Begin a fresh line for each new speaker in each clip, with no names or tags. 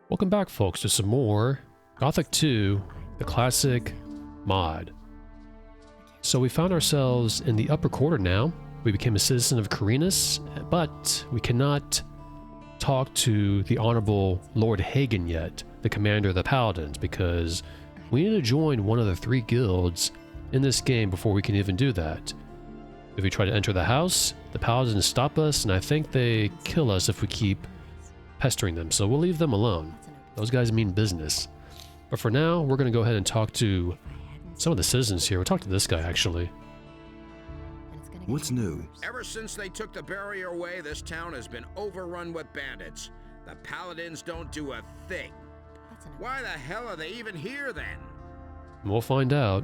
Welcome back, folks, to some more Gothic 2, the classic mod. So we found ourselves in the upper quarter now. We became a citizen of Carinus, but we cannot talk to the Honorable Lord Hagen yet, the commander of the Paladins, because we need to join one of the 3 guilds in this game before we can even do that. If we try to enter the house, the Paladins stop us, and I think they kill us if we keep pestering them, so we'll leave them alone. Those guys mean business. But for now, we're going to go ahead and talk to some of the citizens here. We'll talk to this guy, actually.
What's new?
Ever since they took the barrier away, this town has been overrun with bandits. The Paladins don't do a thing. Why the hell are they even here, then?
We'll find out.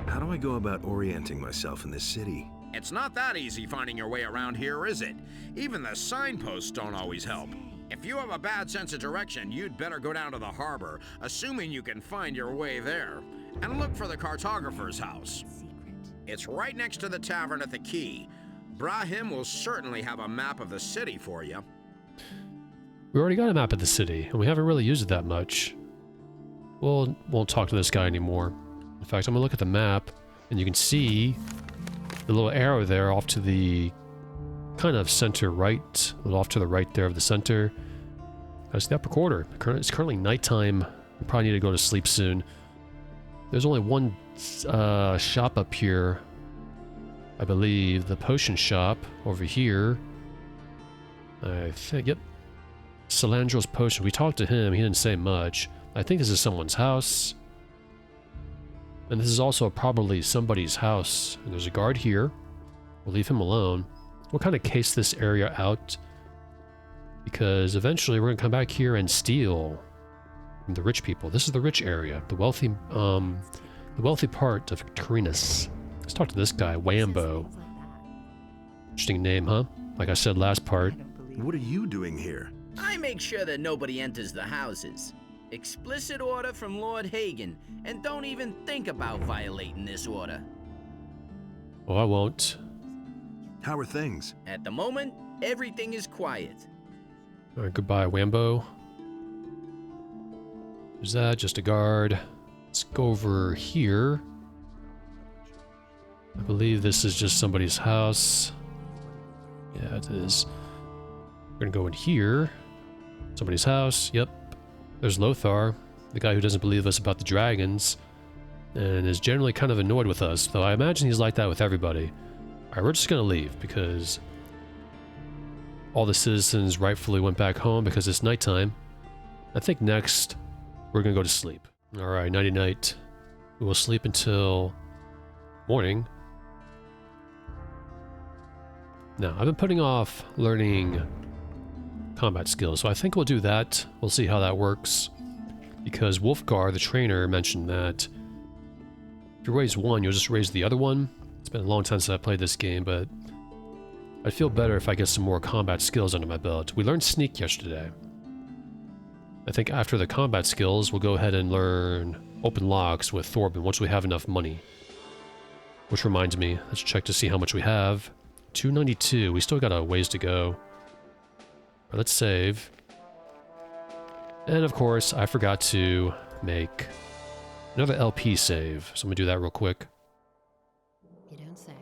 How do I go about orienting myself in this city?
It's not that easy finding your way around here, is it? Even the signposts don't always help. If you have a bad sense of direction, you'd better go down to the harbor, assuming you can find your way there, and look for the cartographer's house. It's right next to the tavern at the quay. Brahim will certainly have a map of the city for you.
We already got a map of the city, and we haven't really used it that much. We'll won't talk to this guy anymore. In fact, I'm going to look at the map, and you can see the little arrow there off to the kind of center right, a little off to the right there of the center. That's the upper quarter. It's currently nighttime. We probably need to go to sleep soon. There's only one shop up here, I believe. The potion shop over here. I think, yep. Salandro's potion. We talked to him. He didn't say much. I think this is someone's house. And this is also probably somebody's house. And there's a guard here. We'll leave him alone. We'll kind of case this area out, because eventually we're going to come back here and steal from the rich people. This is the rich area, the wealthy part of Carinus. Let's talk to this guy, Wambo. Interesting name, huh? Like I said last part.
What are you doing here?
I make sure that nobody enters the houses. Explicit order from Lord Hagen, and don't even think about violating this order.
Oh, I won't.
How are things?
At the moment, everything is quiet.
Alright, goodbye, Wambo. There's that, just a guard. Let's go over here. I believe this is just somebody's house. Yeah, it is. We're gonna go in here. Somebody's house, yep. There's Lothar, the guy who doesn't believe us about the dragons, and is generally kind of annoyed with us, though I imagine he's like that with everybody. Alright, we're just gonna leave, because all the citizens rightfully went back home because it's nighttime. I think next, we're gonna go to sleep. Alright, nighty-night. We will sleep until morning. Now, I've been putting off learning combat skills, so I think we'll do that. We'll see how that works. Because Wolfgar, the trainer, mentioned that if you raise one, you'll just raise the other one. It's been a long time since I played this game, but I'd feel better if I get some more combat skills under my belt. We learned Sneak yesterday. I think after the combat skills, we'll go ahead and learn Open Locks with Thorben once we have enough money. Which reminds me, let's check to see how much we have. 292. We still got a ways to go. Right, let's save. And of course, I forgot to make another LP save, so I'm gonna do that real quick.
You don't say.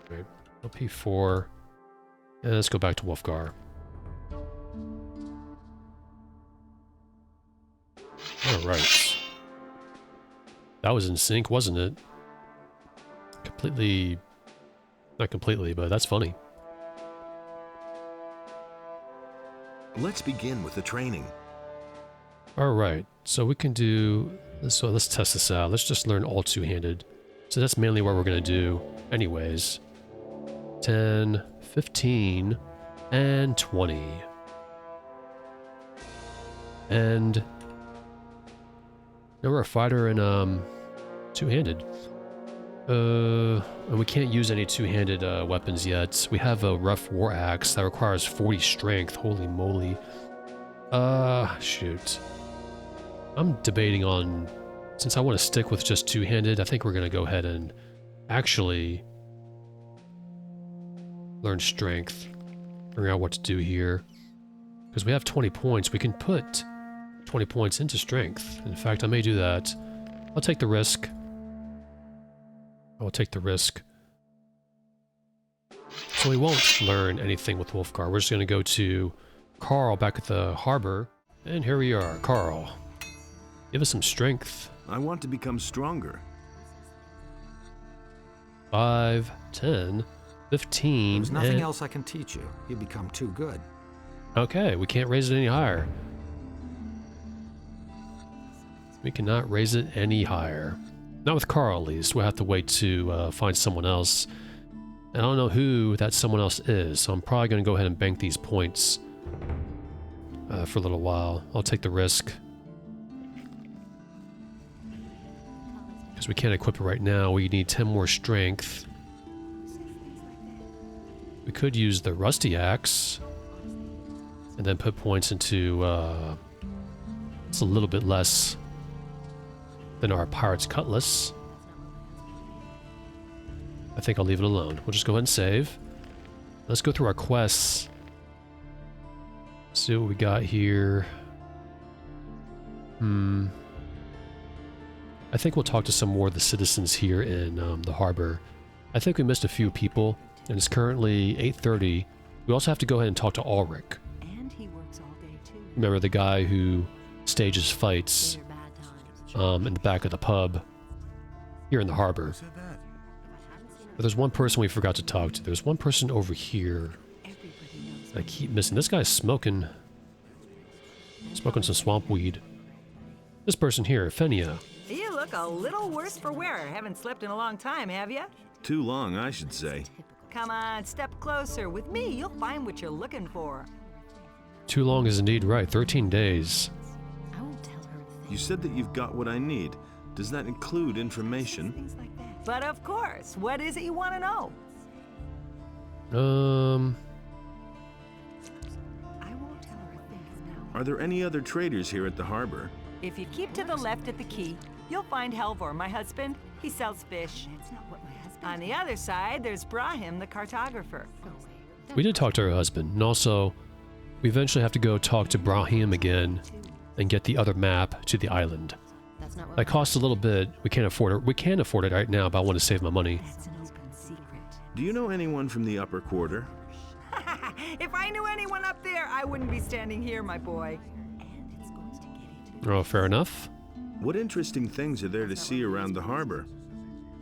Right, LP4. And let's go back to Wolfgar. Alright. That was in sync, wasn't it? Completely... Not completely, but that's funny.
Let's begin with the training.
Alright, so we can do... So let's test this out. Let's just learn all two-handed. So that's mainly what we're going to do anyways. 10, 15, and 20. And... now we're a fighter in, two-handed. And we can't use any two-handed weapons yet. We have a rough war axe that requires 40 strength. Holy moly. Shoot. I'm debating on... Since I want to stick with just two-handed, I think we're going to go ahead and actually learn strength. Figure out what to do here. Because we have 20 points, we can put 20 points into strength. In fact, I may do that. I'll take the risk. I'll take the risk. So we won't learn anything with Wolfgar. We're just going to go to Carl back at the harbor. And here we are, Carl. Give us some strength.
I want to become stronger.
5, 10, 15,
There's nothing
and...
else I can teach you. You become too good.
Okay, we can't raise it any higher. We cannot raise it any higher. Not with Carl, at least. We'll have to wait to find someone else. And I don't know who that someone else is, so I'm probably going to go ahead and bank these points for a little while. I'll take the risk. Because we can't equip it right now. We need 10 more strength. We could use the rusty axe. And then put points into... it's a little bit less than our pirate's cutlass. I think I'll leave it alone. We'll just go ahead and save. Let's go through our quests. See what we got here. I think we'll talk to some more of the citizens here in the harbor. I think we missed a few people, and it's currently 8:30. We also have to go ahead and talk to Ulrich.
And he works all day too.
Remember the guy who stages fights
These are bad times.
in the back of the pub here in the harbor. But there's one person we forgot to talk to. There's one person over here
Everybody knows.
I keep missing. This guy's smoking some swamp weed. This person here, Fenia.
You look a little worse for wear. Haven't slept in a long time, have you?
Too long, I should say.
Come on, step closer. With me, you'll find what you're looking for.
Too long is indeed right. 13 days.
I won't tell her a thing.
You said that you've got what I need. Does that include information?
Things like that. But of course, what is it you want to know?
I won't tell her a thing now.
Are there any other traders here at the harbor?
If you keep to the left at the quay, you'll find Helvor, my husband. He sells fish.
That's not what my husband.
On the other side, there's Brahim, the cartographer.
Go away.
We did talk to her husband, and also we eventually have to go talk to Brahim again and get the other map to the island.
That's not what
That costs a little bit. We can't afford it. We can afford it right now, but I want to save my money.
That's an open secret.
Do you know anyone from the upper quarter?
If I knew anyone up there, I wouldn't be standing here, my boy.
And it's going to get into.
Oh, fair enough.
What interesting things are there to see around the harbor?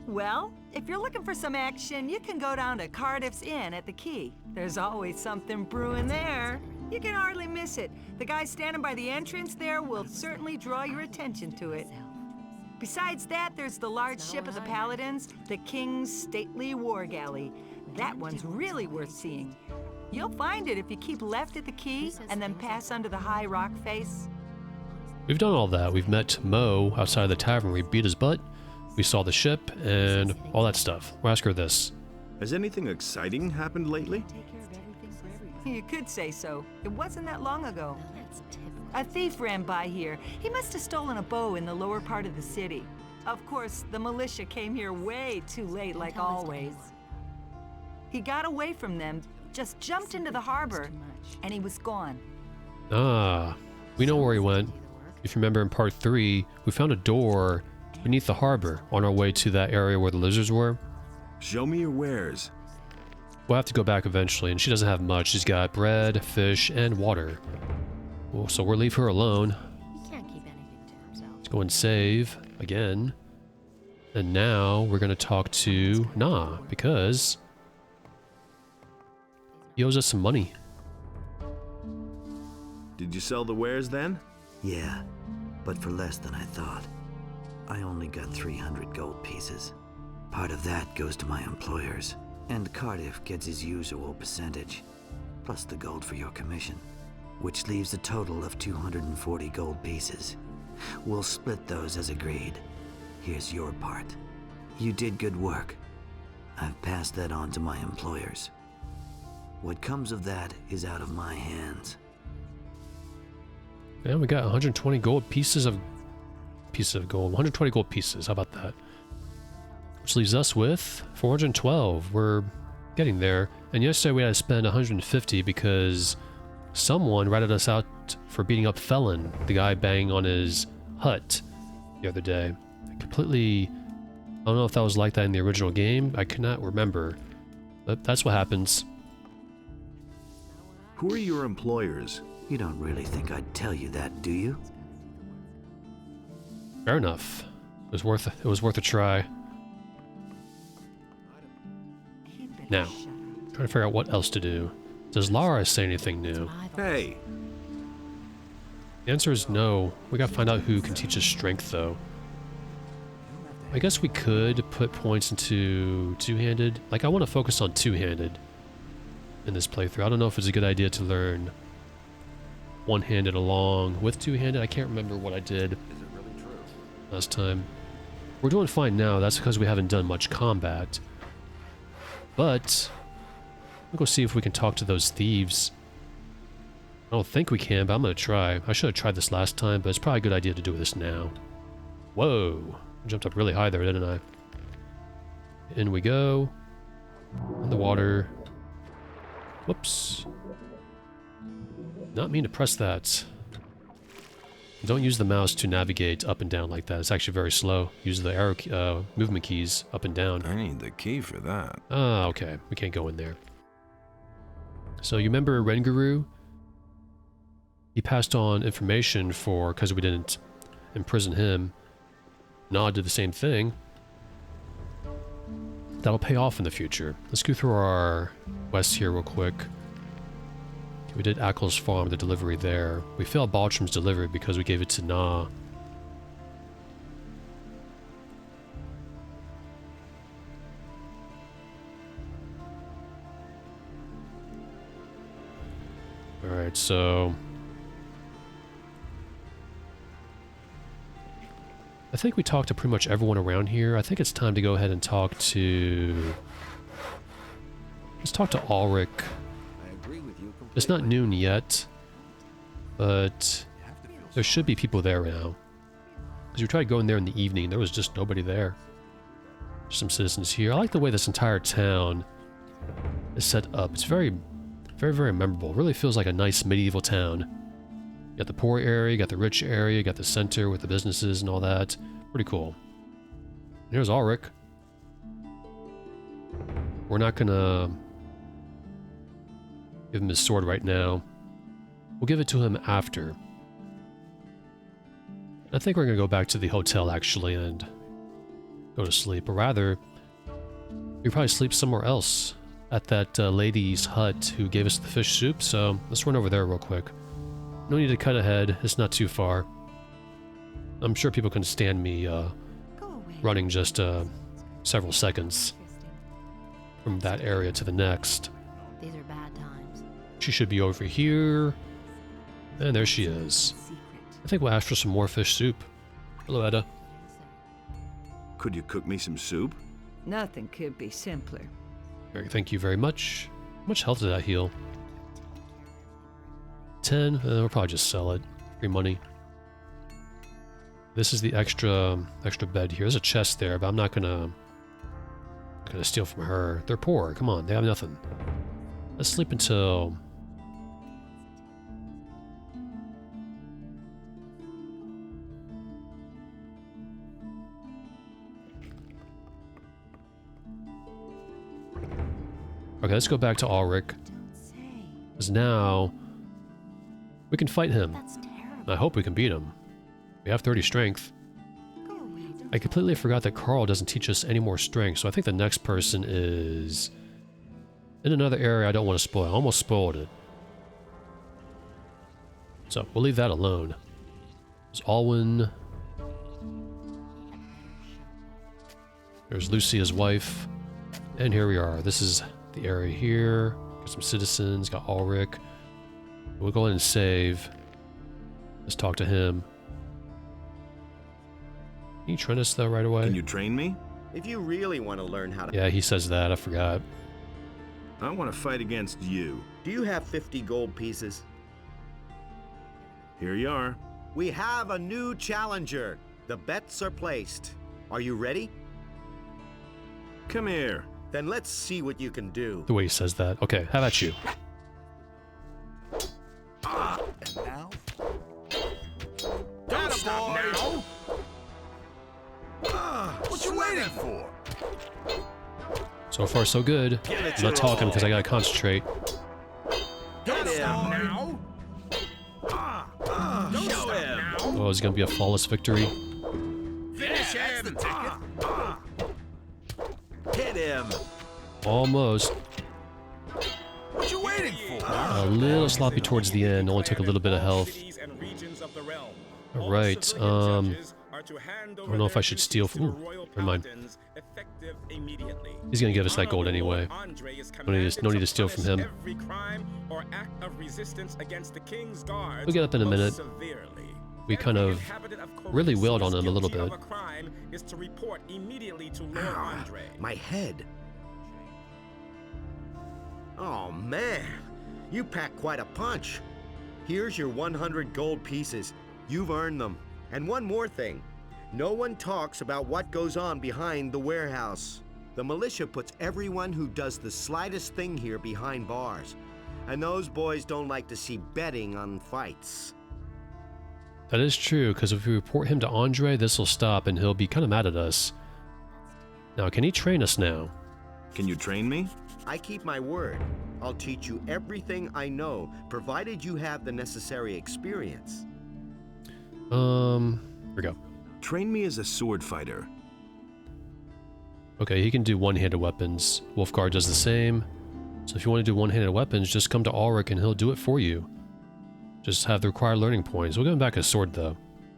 Well, if you're looking for some action, you can go down to Cardiff's Inn at the quay. There's always something brewing there. You can hardly miss it. The guy standing by the entrance there will certainly draw your attention to it. Besides that, there's the large ship of the Paladins, the King's stately war galley. That one's really worth seeing. You'll find it if you keep left at the quay and then pass under the high rock face.
We've done all that. We've met Mo outside the tavern. We beat his butt. We saw the ship and all that stuff. We'll ask her this.
Has anything exciting happened lately?
Take care of everything for everybody.
You could say so. It wasn't that long ago.
Well, that's typical.
A thief ran by here. He must have stolen a bow in the lower part of the city. Of course, the militia came here way too late, like
Tell this to
always.
anyone.
He got away from them, just jumped into the harbor, and he was gone.
Ah, we know where he went. If you remember in part 3, we found a door beneath the harbor on our way to that area where the lizards were.
Show me your wares.
We'll have to go back eventually, and she doesn't have much. She's got bread, fish, and water. Well, so we'll leave her alone.
He can't keep anything to himself.
Let's go and save again. And now we're going to talk to Nah, because he owes us some money.
Did you sell the wares then?
Yeah, but for less than I thought. I only got 300 gold pieces. Part of that goes to my employers, and Cardiff gets his usual percentage, plus the gold for your commission, which leaves a total of 240 gold pieces. We'll split those as agreed. Here's your part. You did good work. I've passed that on to my employers. What comes of that is out of my hands.
And we got 120 gold pieces of gold. 120 gold pieces. How about that? Which leaves us with 412. We're getting there. And yesterday we had to spend 150 because someone ratted us out for beating up Felon, the guy banging on his hut the other day. I don't know if that was like that in the original game. I could not remember. But that's what happens.
Who are your employers?
You don't really think I'd tell you that, do you?
Fair enough. It was worth a try. Now, trying to figure out what else to do. Does Lara say anything new?
Hey,
The answer is no. We gotta find out who can teach us strength, though. I guess we could put points into two-handed. Like, I want to focus on two-handed in this playthrough. I don't know if it's a good idea to learn one-handed along with two-handed. I can't remember what I did last time. We're doing fine now. That's because we haven't done much combat. But we'll go see if we can talk to those thieves. I don't think we can, but I'm going to try. I should have tried this last time, but it's probably a good idea to do this now. Whoa. I jumped up really high there, didn't I? In we go. In the water. Whoops. Not mean to press that. Don't use the mouse to navigate up and down like that. It's actually very slow. Use the arrow movement keys up and down.
I need the key for that.
Ah, okay. We can't go in there. So you remember Renguru? He passed on information because we didn't imprison him. Nod did the same thing. That'll pay off in the future. Let's go through our quest here real quick. We did Ackles Farm, the delivery there. We failed Baltram's delivery because we gave it to Na. Alright, so I think we talked to pretty much everyone around here. I think it's time to go ahead and talk to... Let's talk to Ulrich. It's not noon yet, but there should be people there now. Because we tried going there in the evening, there was just nobody there. Some citizens here. I like the way this entire town is set up. It's very, very, very memorable. It really feels like a nice medieval town. You got the poor area, you got the rich area, you got the center with the businesses and all that. Pretty cool. And here's Ulrich. We're not gonna give him his sword right now. We'll give it to him after. I think we're gonna go back to the hotel actually and go to sleep. Or rather, we probably sleep somewhere else at that lady's hut who gave us the fish soup. So let's run over there real quick. No need to cut ahead. It's not too far. I'm sure people can stand me running just several seconds from that area to the next.
These are bad times.
She should be over here. And there she is. I think we'll ask for some more fish soup. Hello, Edda.
Could you cook me some soup?
Nothing could be simpler.
Thank you very much. How much health did that heal? 10? We'll probably just sell it. Free money. This is the extra bed here. There's a chest there, but I'm not gonna steal from her. They're poor. Come on, they have nothing. Let's sleep until... Okay, let's go back to Ulrich. Because now we can fight him.
That's terrible.
I hope we can beat him. We have 30 strength.
Go away.
I completely forgot that Carl doesn't teach us any more strength, so I think the next person is in another area I don't want to spoil. I almost spoiled it. So, we'll leave that alone. There's Alwyn. There's Lucia's wife. And here we are. This is the area here. Got some citizens, got Ulrich. We'll go ahead and save. Let's talk to him. Can you train us though right away?
Can you train me?
If you really want to learn how to...
Yeah, he says that. I forgot.
I want to fight against you.
Do you have 50 gold pieces?
Here you are.
We have a new challenger. The bets are placed. Are you ready?
Come here.
Then let's see what you can do.
The way he says that. Okay, how about you?
now.
What you waiting for?
So far, so good. I'm not talking because I gotta concentrate.
Don't stop now. Don't stop now.
Oh, it's gonna be a flawless victory.
Finish him.
Hit him!
Almost.
What you waiting for?
A little sloppy towards the end. Only took a little bit of health. All right. I don't know if I should steal. Ooh, never mind. He's gonna give us that gold anyway. No need to steal from him. We'll get up in a minute. We kind of really wailed on him a little bit.
My head. Oh man, you packed quite a punch. Here's your 100 gold pieces. You've earned them. And one more thing. No one talks about what goes on behind the warehouse. The militia puts everyone who does the slightest thing here behind bars. And those boys don't like to see betting on fights.
That is true, because if we report him to Andre, this will stop and he'll be kind of mad at us. Now, can he train us now?
Can you train me?
I keep my word. I'll teach you everything I know, provided you have the necessary experience.
Here we go.
Train me as a sword fighter.
Okay, he can do one-handed weapons. Wolfgar does the same. So if you want to do one-handed weapons, just come to Ulrich and he'll do it for you. Just have the required learning points. We'll give him back his sword, though.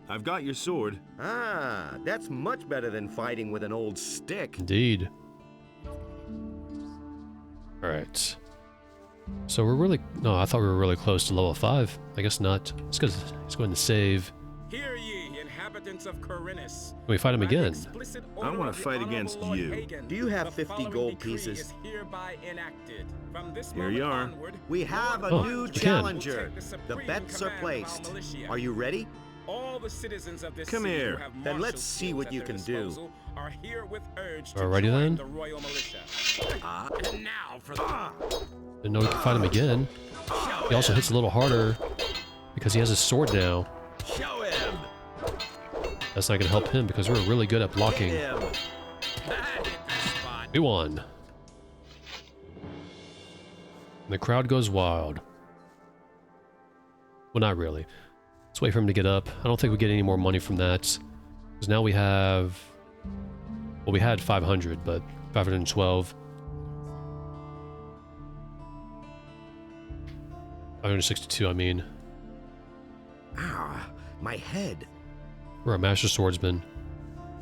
I've got your sword.
Ah, that's much better than fighting with an old stick.
Indeed. Alright. So we're really... No, I thought we were really close to level 5. I guess not. Let's go ahead and save.
Hear ye, inhabitants of Corinus.
Can we fight him again?
I want to fight against you.
Do you have 50 gold pieces?
Here you are.
We have a
Oh,
new
we can.
challenger. The bets are placed. Are you ready?
All the citizens of this
Come
city
here.
who have
Then
martial
let's see
skills
what
at
you
their
can do.
disposal Are herewith urged to
Alrighty
join
then.
the royal militia.
And now for the...
Didn't know we could fight him again. He also hits a little harder because he has his sword now.
Show him.
That's not going to help him because we're really good at blocking.
Hit him.
That hit the spot.
We won. And the crowd goes wild. Well, not really. Let's wait for him to get up. I don't think we get any more money from that. Because now we have... Well, we had 500, but 512. 562, I mean.
Ah, my head.
We're a master swordsman.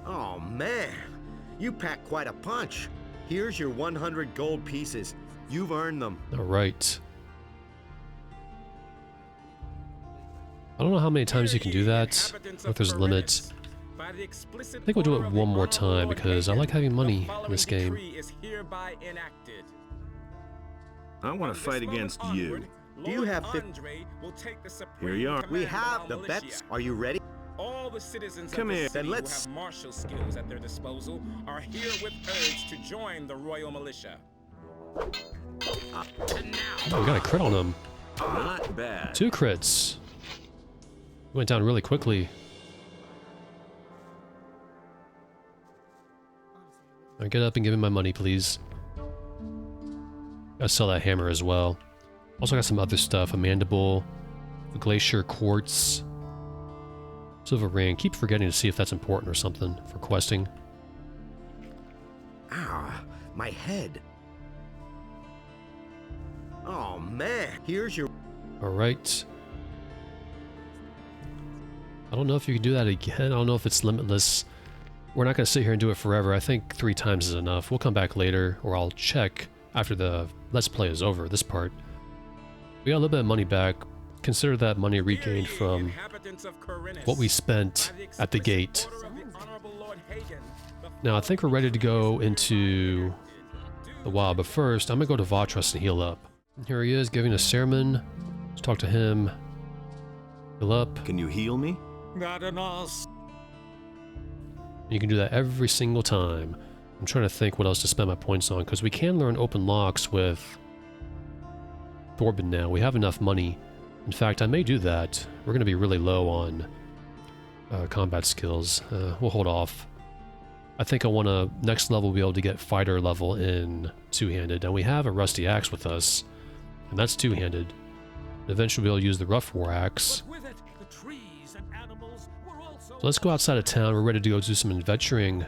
Oh man, you packed quite a punch. Here's your 100 gold pieces. You've earned them.
Alright. I don't know how many times you can do that, or if there's a limit. I think we'll do it one more time because I like having money in this game.
I want to fight against you.
Do you have 50?
Here you are.
We have the bets. Are you ready?
All the citizens
Come
of
here.
this city
Then let's-
who have martial skills at their disposal are herewith urged to join the royal militia.
And now...
Oh, we got a crit on him.
Not bad.
2 crits. He went down really quickly. Alright, get up and give me my money, please. Gotta sell that hammer as well. Also got some other stuff. A mandible, a glacier quartz, silver ring. Keep forgetting to see if that's important or something for questing.
Ah, my head. Oh man, here's your...
Alright. I don't know if you can do that again. I don't know if it's limitless. We're not going to sit here and do it forever. I think 3 times is enough. We'll come back later, or I'll check after the Let's Play is over, this part. We got a little bit of money back. Consider that money regained from what we spent at the gate. Now, I think we're ready to go into the wild, but first, I'm going to go to Vatras and heal up. And here he is, giving a sermon. Let's talk to him. Heal up.
Can you heal me?
You can do that every single time. I'm trying to think what else to spend my points on, because we can learn open locks with Voidbrand now. We have enough money. In fact, I may do that. We're going to be really low on combat skills. We'll hold off. I think I want to, next level, be able to get fighter level in two-handed. And we have a rusty axe with us, and that's two-handed. Eventually we'll be able to use the rough war axe. So let's go outside of town. We're ready to go do some adventuring. A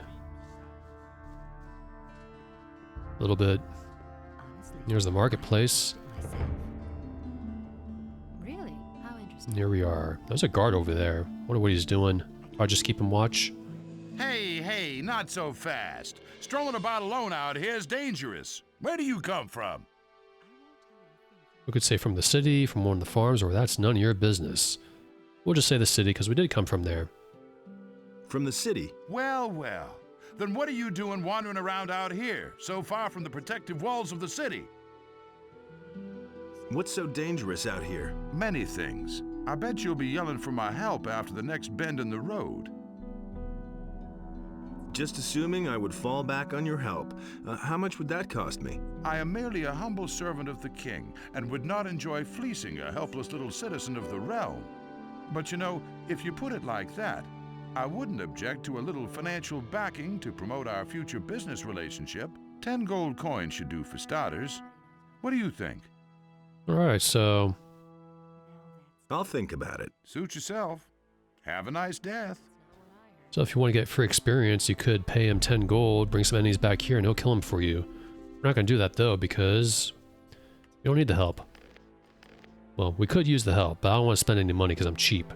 little bit. Here's the marketplace.
Really? How interesting.
Here we are. There's a guard over there. Wonder what he's doing. I'll just keep him watch.
Hey, not so fast. Strolling about alone out here is dangerous. Where do you come from?
We could say from the city, from one of the farms, or that's none of your business. We'll just say the city, because we did come from there.
From the city?
Well. Then what are you doing wandering around out here, so far from the protective walls of the city?
What's so dangerous out here?
Many things. I bet you'll be yelling for my help after the next bend in the road.
Just assuming I would fall back on your help. How much would that cost me?
I am merely a humble servant of the king, and would not enjoy fleecing a helpless little citizen of the realm. But you know, if you put it like that, I wouldn't object to a little financial backing to promote our future business relationship. 10 gold coins should do for starters. What do you think?
Alright, so...
I'll think about it.
Suit yourself. Have a nice death.
So if you want to get free experience, you could pay him 10 gold, bring some enemies back here, and he'll kill him for you. We're not going to do that, though, because you don't need the help. Well, we could use the help, but I don't want to spend any money because I'm cheap.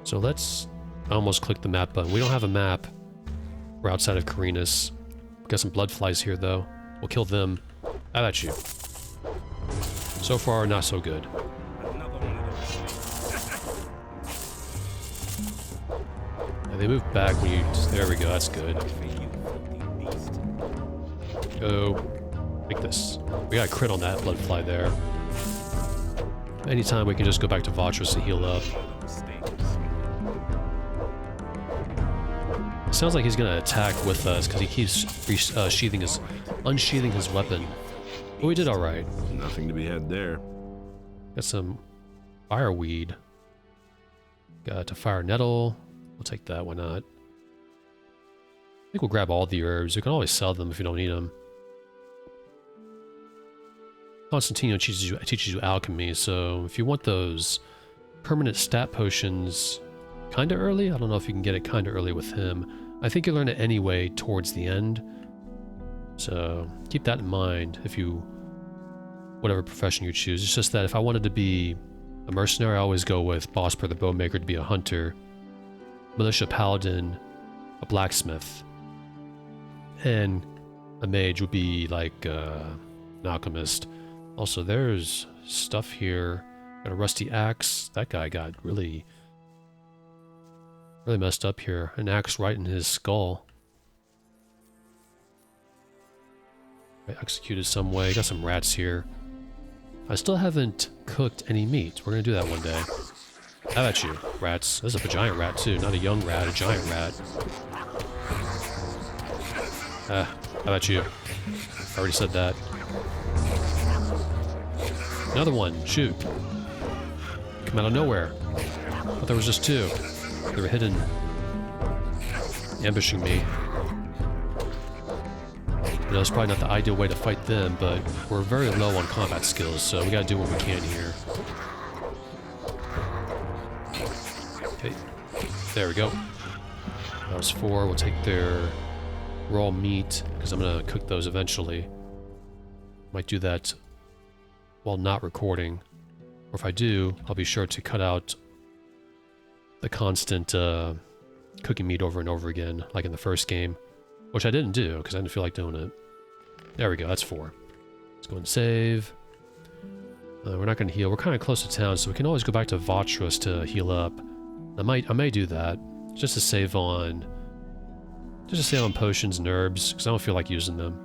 So let's... I almost clicked the map button. We don't have a map. We're outside of Carinus. We got some blood flies here, though. We'll kill them. How about you? So far, not so good. Yeah, they move back when you... There we go, that's good. Go. Take this. We got a crit on that blood fly there. Anytime we can just go back to Votrus and heal up. It sounds like he's gonna attack with us because he keeps unsheathing his weapon. But we did alright.
Nothing to be had there.
Got some fireweed. Got a fire nettle. We'll take that, why not? I think we'll grab all the herbs. You can always sell them if you don't need them. Constantino teaches you alchemy, so if you want those permanent stat potions kinda early, I don't know if you can get it kinda early with him. I think you learn it anyway towards the end. So keep that in mind if you... whatever profession you choose. It's just that if I wanted to be a mercenary, I always go with Bosper the Bowmaker to be a hunter, Militia Paladin, a blacksmith, and a mage would be like an alchemist. Also, there's stuff here. Got a rusty axe. That guy got really messed up here. An axe right in his skull. Executed some way. Got some rats here. I still haven't cooked any meat. We're gonna do that one day. How about you, rats? This is a giant rat too, not a young rat, a giant rat. How about you? I already said that. Another one, shoot. Come out of nowhere. But there was just two. They were hidden, ambushing me. You know, it's probably not the ideal way to fight them, but we're very low on combat skills, so we gotta do what we can here. Okay, there we go. That was 4. We'll take their raw meat, because I'm gonna cook those eventually. Might do that while not recording. Or if I do, I'll be sure to cut out the constant cooking meat over and over again, like in the first game. Which I didn't do, because I didn't feel like doing it. There we go, that's 4. Let's go and save. We're not going to heal. We're kind of close to town, so we can always go back to Votrus to heal up. I may do that, just to save on potions and herbs, because I don't feel like using them.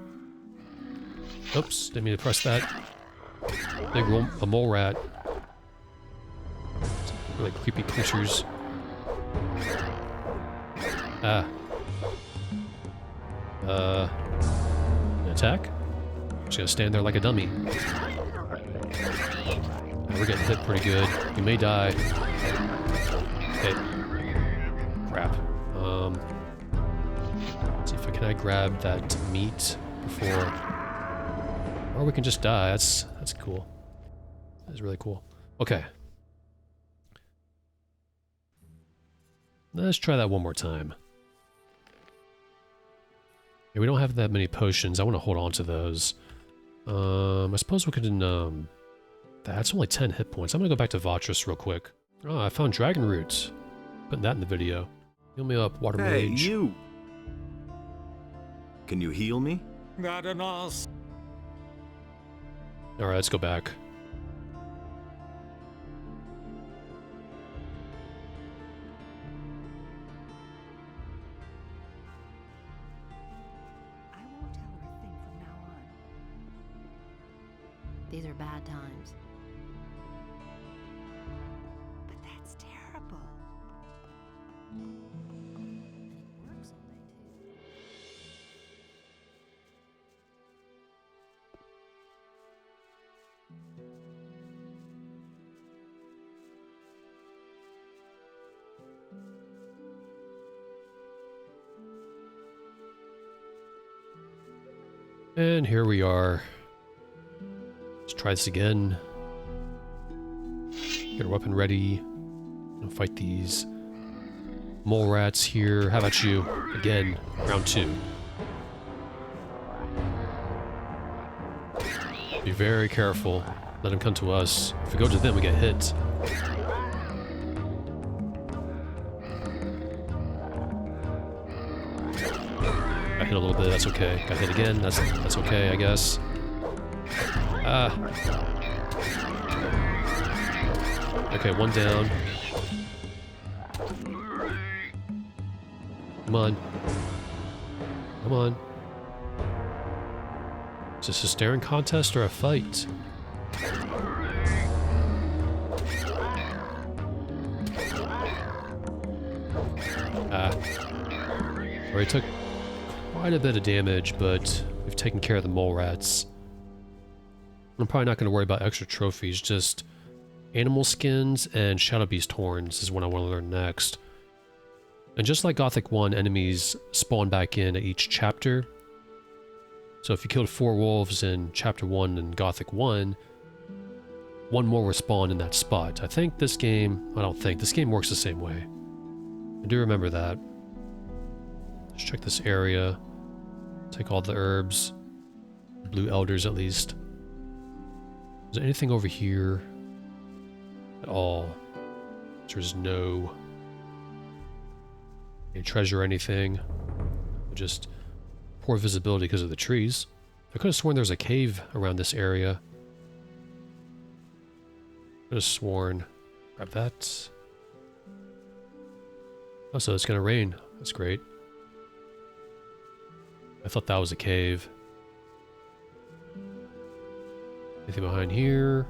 Oops, didn't mean to press that. A mole rat. Really creepy creatures. Attack? Just gonna stand there like a dummy. We're getting hit pretty good. You may die. Okay. Crap. See if can I grab that meat before, or we can just die. That's cool. That's really cool. Okay. Let's try that one more time. Yeah, we don't have that many potions. I want to hold on to those. I suppose we could, that's only 10 hit points. I'm gonna go back to Vatras real quick. Oh, I found dragon roots. Putting that in the video. Heal me up, water
Hey,
mage.
you! Can you heal me?
Not an us.
Alright, let's go back.
I won't tell her a thing from now on.
These are bad times.
But that's terrible.
And it works all day, too.
And here we are. Let's try this again. Get our weapon ready. And fight these mole rats here. How about you? Again, round 2. Be very careful. Let them come to us. If we go to them, we get hit. Got hit a little bit, that's okay. Got hit again, that's okay, I guess. Okay, one down. Come on. Come on. Is this a staring contest or a fight? Already took quite a bit of damage, but we've taken care of the mole rats. I'm probably not going to worry about extra trophies, just animal skins and Shadow Beast horns is what I want to learn next. And just like Gothic 1, enemies spawn back in at each chapter. So if you killed 4 wolves in Chapter 1 in Gothic 1, 1 more will spawn in that spot. I think this game, I don't think, this game works the same way. I do remember that. Let's check this area. Take all the herbs. Blue elders at least. Is there anything over here at all? There's no any treasure or anything. Just poor visibility because of the trees. I could have sworn there was a cave around this area. Could have sworn. Grab that. Oh, so it's gonna rain. That's great. I thought that was a cave. Anything behind here?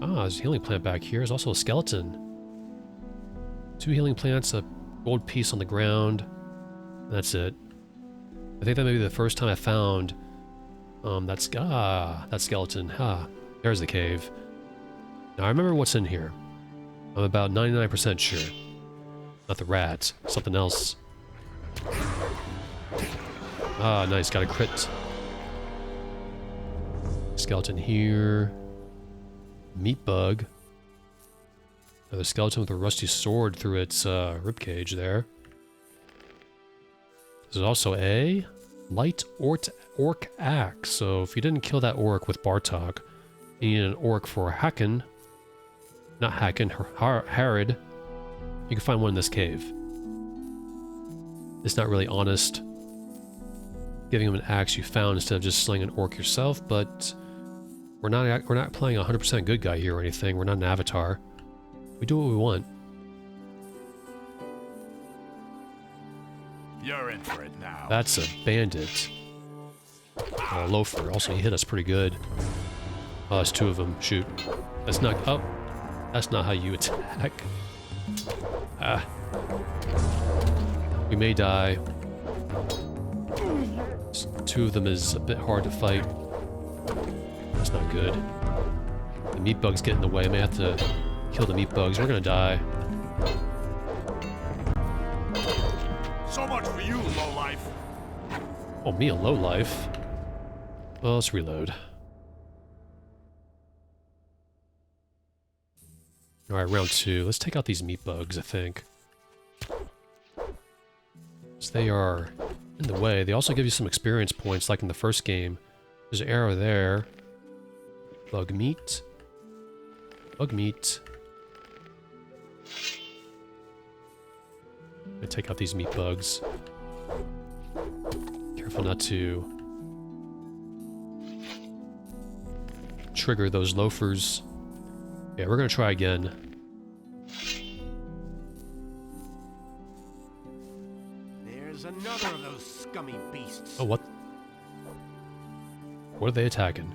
Ah, there's a healing plant back here. There's also a skeleton. 2 healing plants, a gold piece on the ground. That's it. I think that may be the first time I found that skeleton. There's the cave. Now I remember what's in here. I'm about 99% sure. Not the rat. Something else. Ah, nice. Got a crit. Skeleton here. Meat bug. Another skeleton with a rusty sword through its ribcage there. There's also a light orc axe. So if you didn't kill that orc with Bartok, you need an orc for Hakken. Not Hakken, Harad. You can find one in this cave. It's not really honest giving him an axe you found instead of just slaying an orc yourself, but we're not playing a 100% good guy here or anything. We're not an avatar. We do what we want.
You're in for it now.
That's a bandit. Loafer. Also, he hit us pretty good. Oh, there's 2 of them. Shoot. That's not... Oh. That's not how you attack. Ah. We may die. 2 of them is a bit hard to fight. That's not good. The meat bugs get in the way. I may have to kill the meat bugs. We're gonna die. Oh, me a lowlife. Well, let's reload. Alright, round 2. Let's take out these meat bugs, I think. So they are in the way. They also give you some experience points, like in the first game. There's an arrow there. Bug meat. Bug meat. I'm gonna take out these meat bugs. Careful not to trigger those loafers. Yeah, we're gonna try again.
There's another of those scummy beasts.
Oh, what? What are they attacking?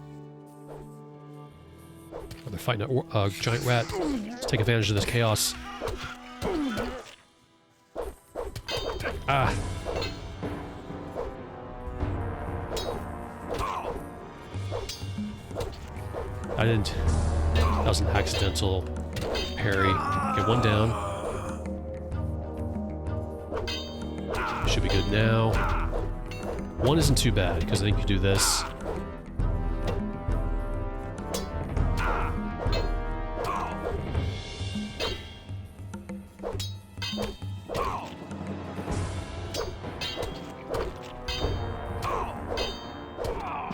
Oh, they're fighting a giant rat. Let's take advantage of this chaos. Ah! I didn't... That was an accidental parry. Get one down. Should be good now. One isn't too bad, because I think you do this.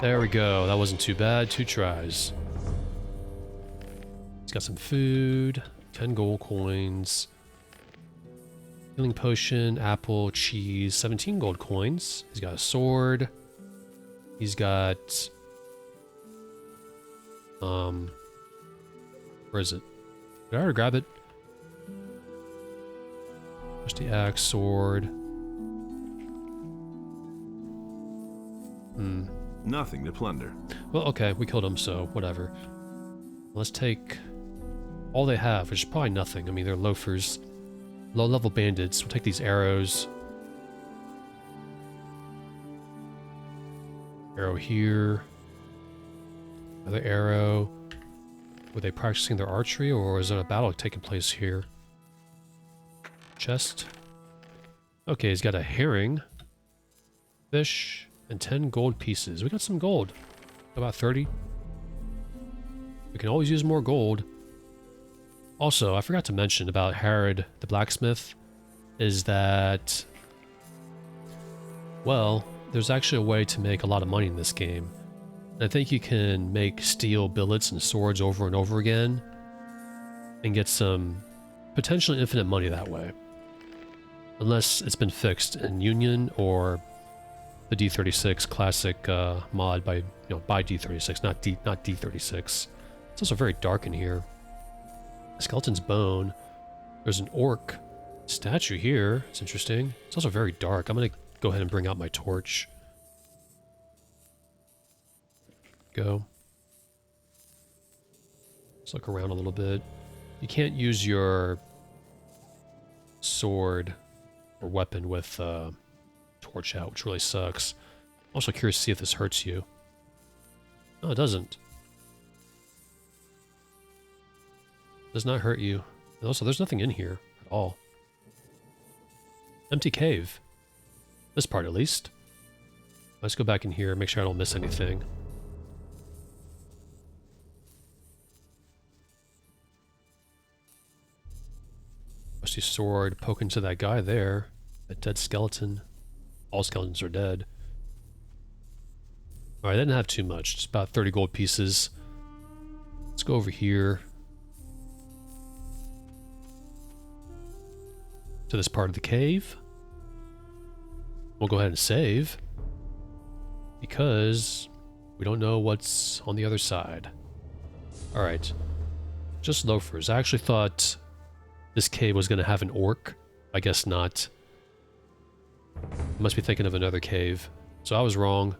There we go. That wasn't too bad. 2 tries. He's got some food. 10 gold coins. Healing potion, apple, cheese. 17 gold coins. He's got a sword. He's got... Where is it? Did I already grab it? Rusty axe, sword.
Nothing to plunder.
Well, okay, we killed him, so whatever. Let's take all they have, which is probably nothing. I mean, they're loafers. Low-level bandits. We'll take these arrows. Arrow here. Another arrow. Were they practicing their archery, or is there a battle taking place here? Chest. Okay, he's got a herring. Fish. And 10 gold pieces. We got some gold. About 30. We can always use more gold. Also, I forgot to mention about Herod the blacksmith, is that, well, there's actually a way to make a lot of money in this game. And I think you can make steel billets and swords over and over again and get some potentially infinite money that way. Unless it's been fixed in Union or the D36 classic mod by D36, not D36. It's also very dark in here. Skeleton's bone. There's an orc statue here. It's interesting. It's also very dark. I'm gonna go ahead and bring out my torch. Go. Let's look around a little bit. You can't use your sword or weapon with torch out, which really sucks. I'm also curious to see if this hurts you. No, it doesn't. Does not hurt you. And also, there's nothing in here at all. Empty cave. This part, at least. Let's go back in here, make sure I don't miss anything. Rusty sword poking to that guy there. That dead skeleton. All skeletons are dead. Alright, I didn't have too much. Just about 30 gold pieces. Let's go over here to this part of the cave. We'll go ahead and save, because we don't know what's on the other side. Alright. Just loafers. I actually thought this cave was going to have an orc. I guess not. I must be thinking of another cave. So I was wrong.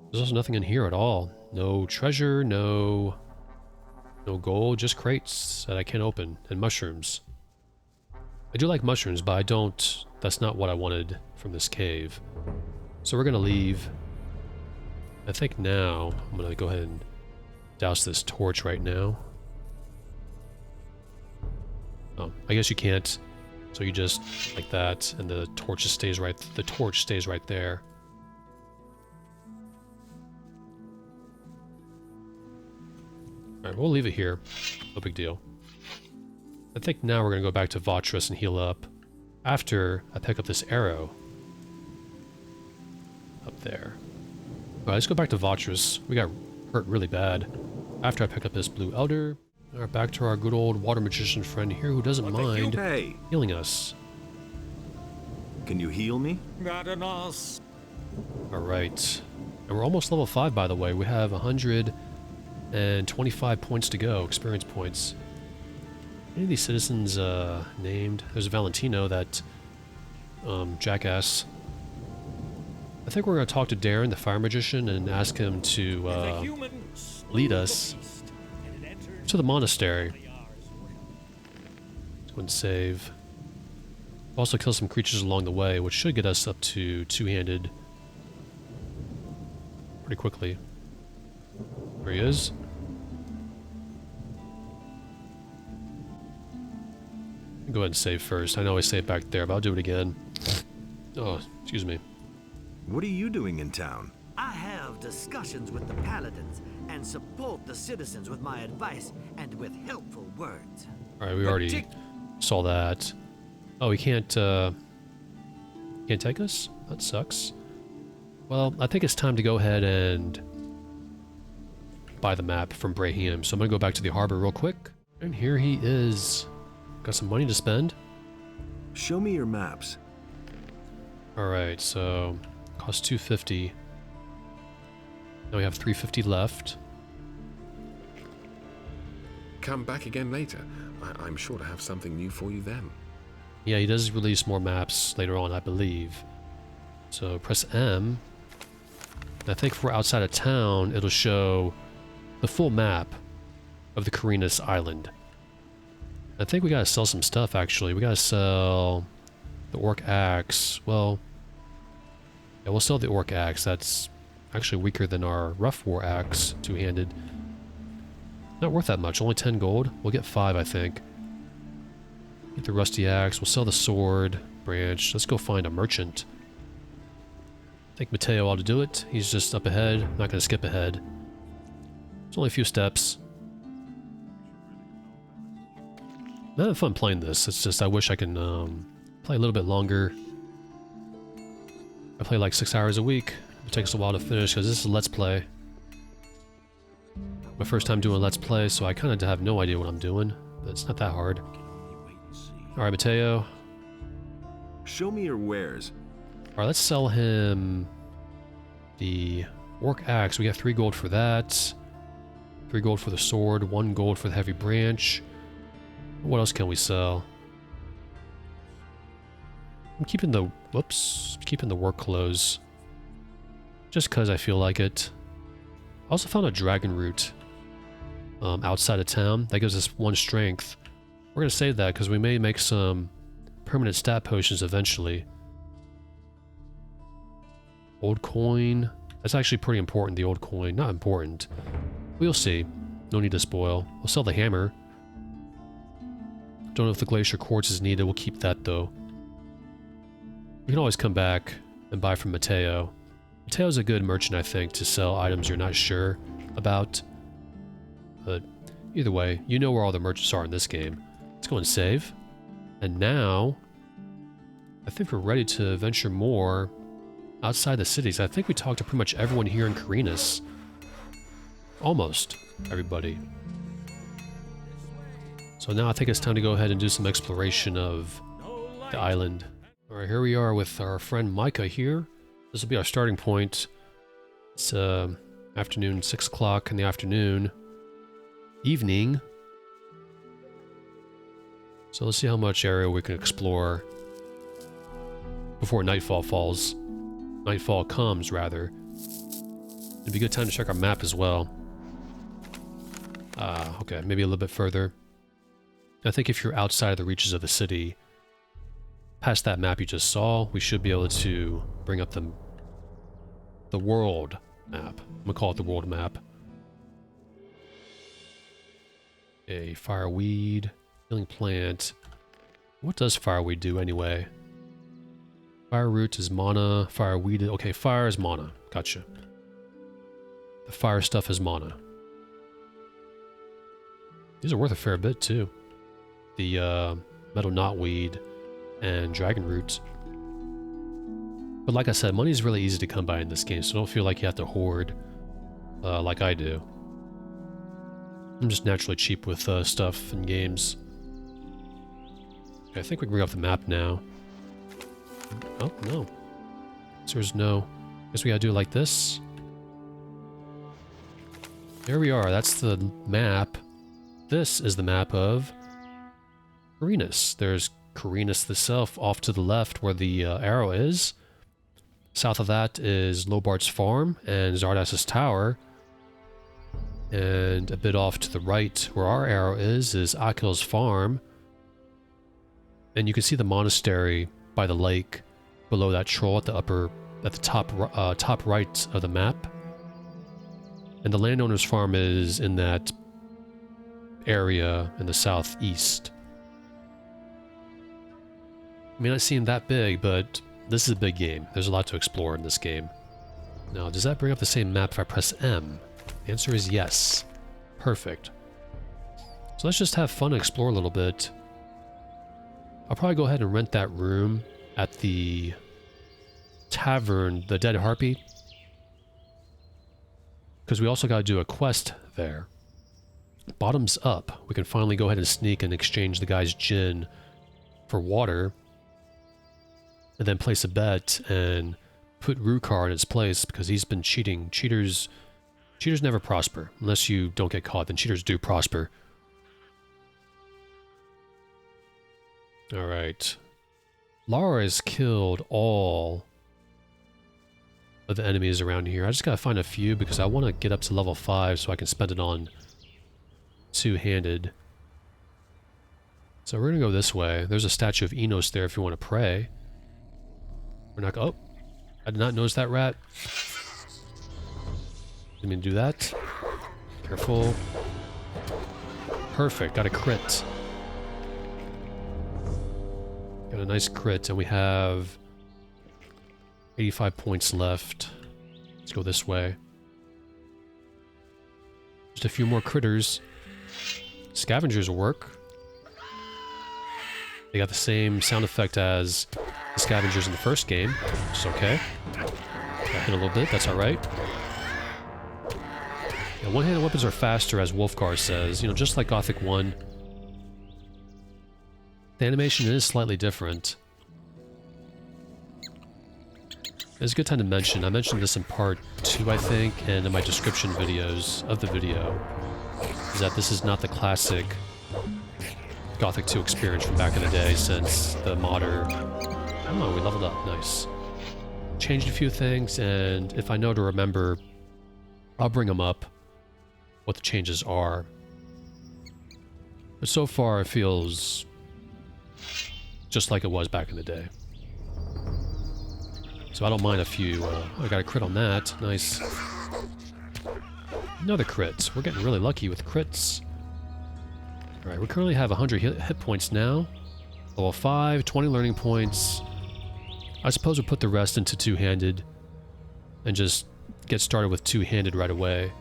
There's also nothing in here at all. No treasure, no gold, just crates that I can't open, and mushrooms. I do like mushrooms, but I don't... That's not what I wanted from this cave. So we're gonna leave. I think now I'm gonna go ahead and douse this torch right now. Oh, I guess you can't So you just like that, and the torch stays right. The torch stays right there. All right, we'll leave it here. No big deal. I think now we're gonna go back to Vatras and heal up. After I pick up this arrow up there. All right, let's go back to Vatras. We got hurt really bad. After I pick up this blue elder. All right, back to our good old water magician friend here who doesn't mind healing us.
Can you heal me?
Not an us.
All right. And we're almost level 5, by the way. We have 125 points to go, experience points. Any of these citizens named? There's Valentino, that jackass. I think we're going to talk to Darren, the fire magician, and ask him to lead us to the monastery. Let's go and save. Also kill some creatures along the way, which should get us up to two-handed pretty quickly. There he is. Go ahead and save first. I know I saved back there, but I'll do it again. Oh, excuse me.
What are you doing in town?
I have discussions with the paladins and support the citizens with my advice and with helpful words.
Alright, we already saw that. Oh, he can't take us? That sucks. Well, I think it's time to go ahead and buy the map from Brahim. So I'm gonna go back to the harbor real quick. And here he is. Got some money to spend.
Show me your maps.
Alright, so cost 250. Now we have 350 left.
Come back again later. I'm sure to have something new for you then.
Yeah, he does release more maps later on, I believe. So press M. And I think if we're outside of town, it'll show the full map of the Karinas Island. I think we gotta sell some stuff, actually. We gotta sell the Orc Axe. Well, yeah, we'll sell the Orc Axe. That's actually weaker than our Rough War Axe, two-handed. Not worth that much, only 10 gold. We'll get 5, I think. Get the Rusty Axe, we'll sell the sword, branch. Let's go find a merchant. I think Mateo ought to do it. He's just up ahead. I'm not gonna skip ahead. It's only a few steps. I'm having fun playing this. It's just I wish I can play a little bit longer. I play like 6 hours a week. It takes a while to finish because this is a Let's Play. My first time doing a Let's Play, so I kind of have no idea what I'm doing. But it's not that hard. Alright, Mateo.
Show me your wares.
Alright, let's sell him the Orc Axe. We got 3 gold for that. 3 gold for the sword. 1 gold for the heavy branch. What else can we sell? I'm keeping the... Whoops. Keeping the work clothes. Just because I feel like it. I also found a dragon root outside of town. That gives us 1 strength. We're going to save that because we may make some permanent stat potions eventually. Old coin. That's actually pretty important, the old coin. Not important. We'll see. No need to spoil. We'll sell the hammer. Don't know if the glacier quartz is needed. We'll keep that though. We can always come back and buy from Mateo. Mateo's a good merchant, I think, to sell items you're not sure about. But either way, you know where all the merchants are in this game. Let's go and save. And now, I think we're ready to venture more outside the cities. I think we talked to pretty much everyone here in Karinas. Almost everybody. So now I think it's time to go ahead and do some exploration of the island. Alright, here we are with our friend Micah here. This will be our starting point. It's afternoon, 6 o'clock in the afternoon. Evening. So let's see how much area we can explore before nightfall falls. Nightfall comes, rather. It'd be a good time to check our map as well. Okay, maybe a little bit further. I think if you're outside of the reaches of the city, past that map you just saw, we should be able to bring up the world map. I'm gonna call it the world map. A fireweed, healing plant. What does fireweed do anyway? Fire root is mana. Fireweed. Okay, fire is mana. Gotcha. The fire stuff is mana. These are worth a fair bit too. The metal knotweed and dragon roots. But like I said, money is really easy to come by in this game, so don't feel like you have to hoard like I do. I'm just naturally cheap with stuff in games. Okay, I think we can bring up the map now. Oh, no. There's no... Guess we gotta do it like this. There we are, that's the map. This is the map of Carinus. There's Carinus itself off to the left where the arrow is. South of that is Lobart's farm and Zardas's tower. And a bit off to the right where our arrow is Akil's farm. And you can see the monastery by the lake below that troll at the top right of the map. And the landowner's farm is in that area in the southeast. I mean, not seem that big, but this is a big game. There's a lot to explore in this game. Now, does that bring up the same map if I press M? The answer is yes. Perfect. So let's just have fun and explore a little bit. I'll probably go ahead and rent that room at the tavern, the Dead Harpy. Because we also got to do a quest there. Bottoms up. We can finally go ahead and sneak and exchange the guy's gin for water. And then place a bet and put Rukar in its place because he's been cheating. Cheaters never prosper. Unless you don't get caught, then cheaters do prosper. Alright. Lara has killed all of the enemies around here. I just gotta find a few because I want to get up to level 5 so I can spend it on two-handed. So we're gonna go this way. There's a statue of Enos there if you want to pray. We're not... Oh! I did not notice that rat. Didn't mean to do that. Careful. Perfect. Got a crit. Got a nice crit, and we have 85 points left. Let's go this way. Just a few more critters. Scavengers will work. They got the same sound effect as the scavengers in the first game, which is okay. Got hit a little bit, that's alright. Yeah, one-handed weapons are faster, as Wolfgar says, you know, just like Gothic 1. The animation is slightly different. It's a good time to mention. I mentioned this in part 2, I think, and in my description videos of the video, is that this is not the classic Gothic 2 experience from back in the day, since the modder... Oh, we leveled up. Nice. Changed a few things, and if I know to remember, I'll bring them up, what the changes are. But so far, it feels just like it was back in the day. So I don't mind a few. I got a crit on that. Nice. Another crit. We're getting really lucky with crits. Alright, we currently have 100 hit points now. Level 5, 20 learning points. I suppose we'll put the rest into two-handed and just get started with two-handed right away.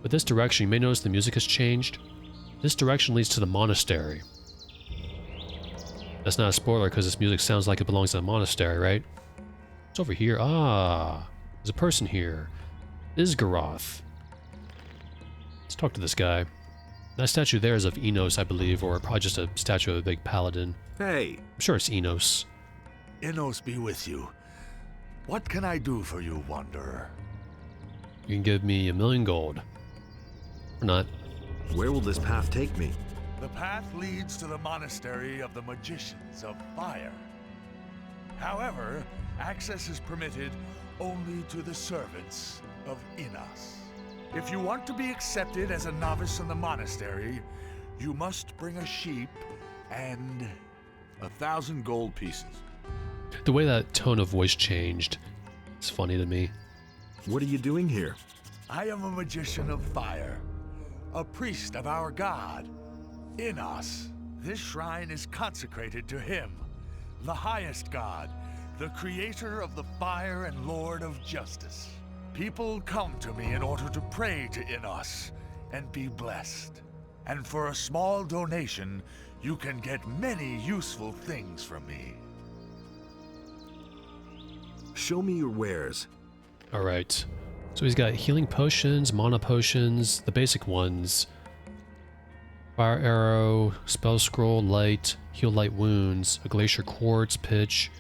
With this direction, you may notice the music has changed. This direction leads to the monastery. That's not a spoiler because this music sounds like it belongs to a monastery, right? It's over here. Ah, there's a person here. Isgaroth. Let's talk to this guy. That statue there is of Enos, I believe, or probably just a statue of a big paladin.
Hey!
I'm sure it's Enos.
Enos be with you. What can I do for you, wanderer?
You can give me 1,000,000 gold. Or not.
Where will this path take me?
The path leads to the monastery of the Magicians of Fire. However, access is permitted only to the servants of Enos. If you want to be accepted as a novice in the monastery, you must bring a sheep and
1,000 gold pieces.
The way that tone of voice changed, it's funny to me.
What are you doing here?
I am a magician of fire, a priest of our god, Enos. This shrine is consecrated to him, the highest god, the creator of the fire and lord of justice. People come to me in order to pray to Innos and be blessed. And for a small donation, you can get many useful things from me.
Show me your wares.
Alright. So he's got healing potions, mana potions, the basic ones. Fire arrow, spell scroll, light, heal light wounds, a glacier quartz, pitch,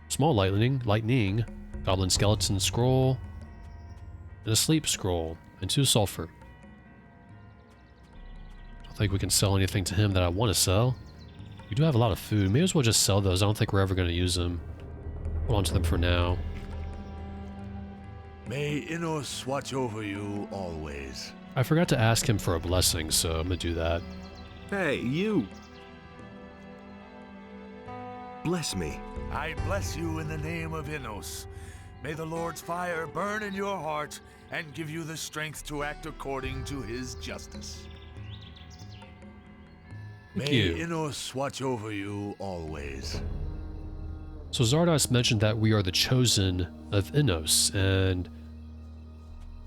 small lightning, goblin skeleton scroll, and a sleep scroll, and 2 sulfur. I don't think we can sell anything to him that I want to sell. We do have a lot of food. May as well just sell those. I don't think we're ever going to use them. Hold on to them for now.
May Innos watch over you always.
I forgot to ask him for a blessing, so I'm going to do that.
Hey, you! Bless me.
I bless you in the name of Innos. May the Lord's fire burn in your heart and give you the strength to act according to his justice.
Thank
May
you.
Innos watch over you always.
So Zardos mentioned that we are the chosen of Innos, and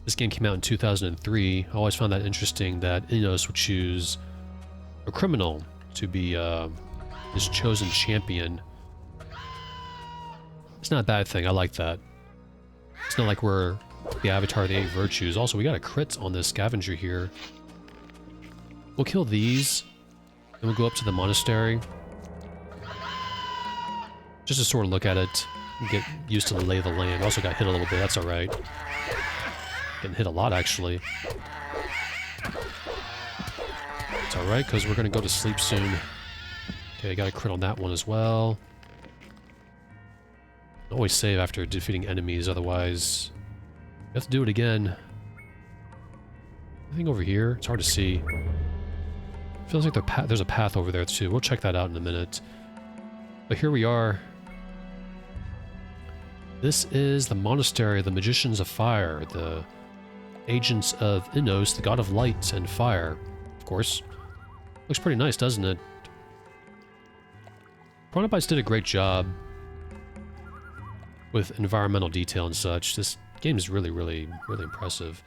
this game came out in 2003. I always found that interesting that Innos would choose a criminal to be his chosen champion. It's not a bad thing. I like that. It's not like we're the Avatar of the 8 Virtues. Also, we got a crit on this scavenger here. We'll kill these, and we'll go up to the monastery. Just to sort of look at it and get used to the lay of the land. Also got hit a little bit. That's alright. Getting hit a lot, actually. It's alright, because we're going to go to sleep soon. Okay, got a crit on that one as well. Always save after defeating enemies, otherwise you have to do it again. Anything over here? It's hard to see. Feels like there's a path over there too. We'll check that out in a minute. But here we are. This is the Monastery of the Magicians of Fire, the agents of Innos, the god of light and fire. Of course. Looks pretty nice, doesn't it? Chronobytes did a great job with environmental detail and such. This game is really, really, really impressive.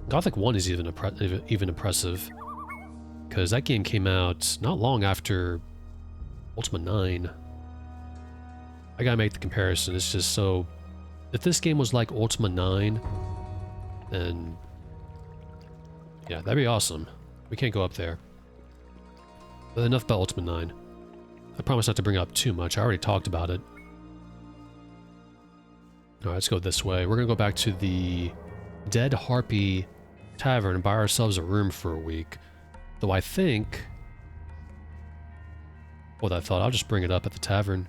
Gothic 1 is even impressive, because that game came out not long after Ultima 9. I gotta make the comparison. It's just so... If this game was like Ultima 9, then... yeah, that'd be awesome. We can't go up there. But enough about Ultima 9. I promise not to bring up too much. I already talked about it. Alright, let's go this way. We're gonna go back to the Dead Harpy Tavern and buy ourselves a room for a week. Though I think... what I thought, I'll just bring it up at the tavern.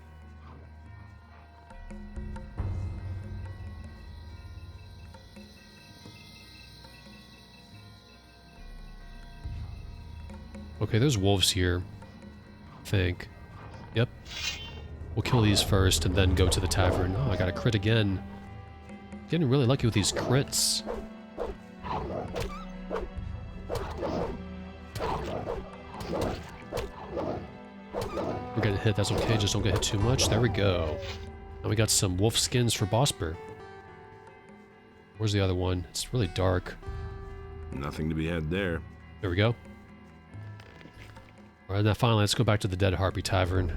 Okay, there's wolves here. I think. Yep. We'll kill these first and then go to the tavern. Oh, I got a crit again. Getting really lucky with these crits. We're getting hit, that's okay, just don't get hit too much. There we go. Now we got some wolf skins for Bosper. Where's the other one? It's really dark.
Nothing to be had there.
There we go. Alright, now finally, let's go back to the Dead Harpy Tavern.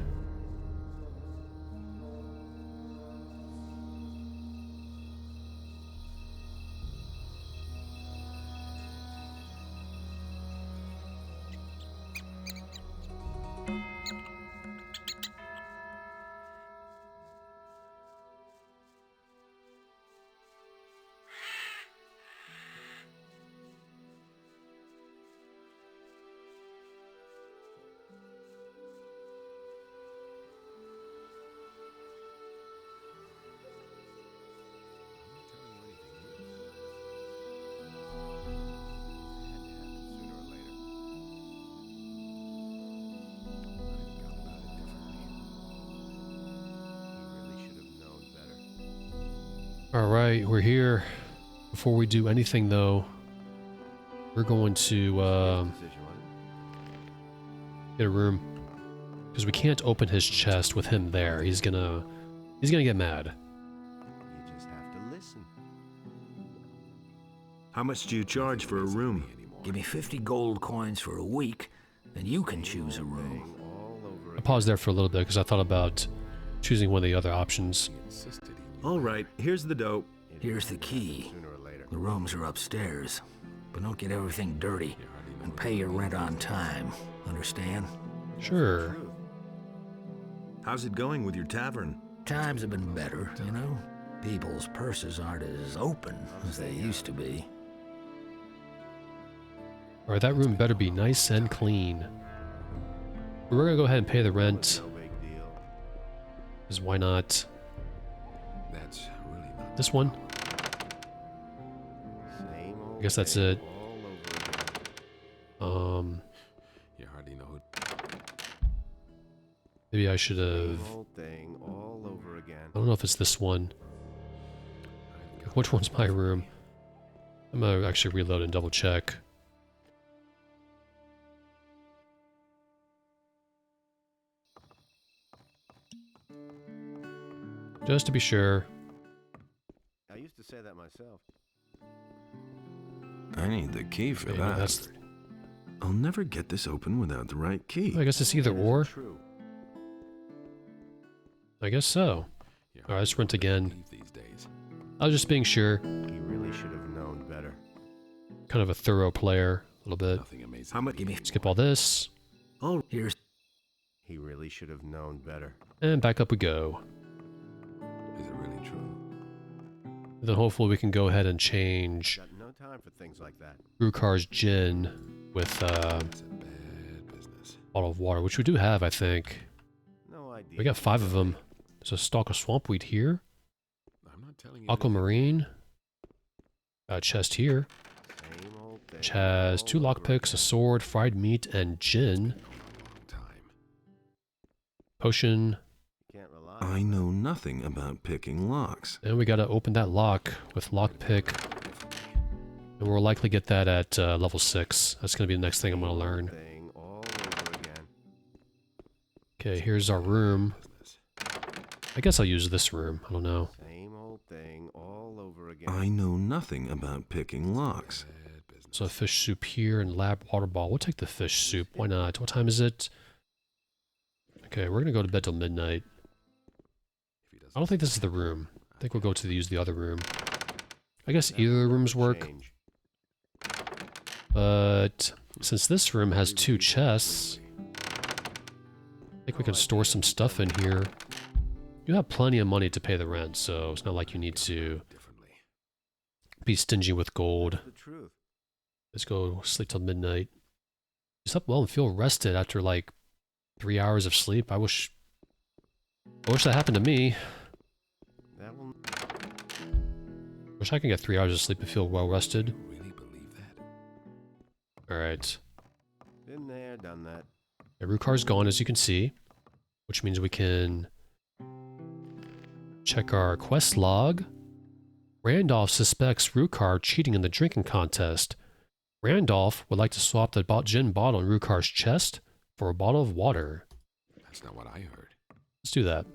Alright, we're here. Before we do anything though, we're going to Get a room. Because we can't open his chest with him there. He's gonna get mad.
You just have to listen.
How much do you charge for a room?
Give me 50 gold coins for a week, then you can choose a room.
I paused there for a little bit because I thought about choosing one of the other options.
All right, here's the dough.
Here's the key. The rooms are upstairs, but don't get everything dirty and pay your rent on time. Understand?
Sure.
How's it going with your tavern?
Times have been better, you know? People's purses aren't as open as they used to be.
Alright, that room better be nice and clean. We're gonna go ahead and pay the rent. Because why not?
That's really not
This one? I guess that's it.
You hardly know who.
Maybe I should have... I don't know if it's this one. Which one's my room? I'm gonna actually reload and double check. Just to be sure.
I used to say that myself.
I need the key for
Okay,
that.
that's...
I'll never get this open without the right key.
I guess it's either or. I guess so. Alright, let's rent again. I was just being sure.
He really should have known better.
Kind of a thorough player, a little bit.
How much?
Skip all this.
Oh,
here's.
He really should have known better.
And back up we go.
Is it really true?
Then hopefully we can go ahead and change
Got no time for things like that.
Rukar's gin with bottle of water, which we do have, I think.
No idea.
We got 5 of them. There's a stalk of swampweed here.
I'm not telling you.
Aquamarine. Got a chest here. Which has 2 lockpicks, a sword, fried meat, and gin. Potion.
I know nothing about picking locks.
And we gotta open that lock with lockpick. And we'll likely get that at level 6. That's gonna be the next thing I'm gonna learn. Okay, here's our room. I guess I'll use this room. I don't know.
Same old thing all over again.
I know nothing about picking locks.
So a fish soup here and lab water ball. We'll take the fish soup. Why not? What time is it? Okay, we're gonna go to bed till midnight. I don't think this is the room. I think we'll go to use the other room. I guess either rooms work. But since this room has 2 chests, I think we can store some stuff in here. You have plenty of money to pay the rent, so it's not like you need to be stingy with gold. Let's go sleep till midnight. You slept well and feel rested after like 3 hours of sleep. I wish that happened to me. Wish I could get 3 hours of sleep and feel well rested. Alright.
Been there, done that.
Yeah, Rukar's gone, as you can see. Which means we can check our quest log. Randolph suspects Rukar cheating in the drinking contest. Randolph would like to swap the gin bottle in Rukar's chest for a bottle of water.
That's not what I heard.
Let's do that.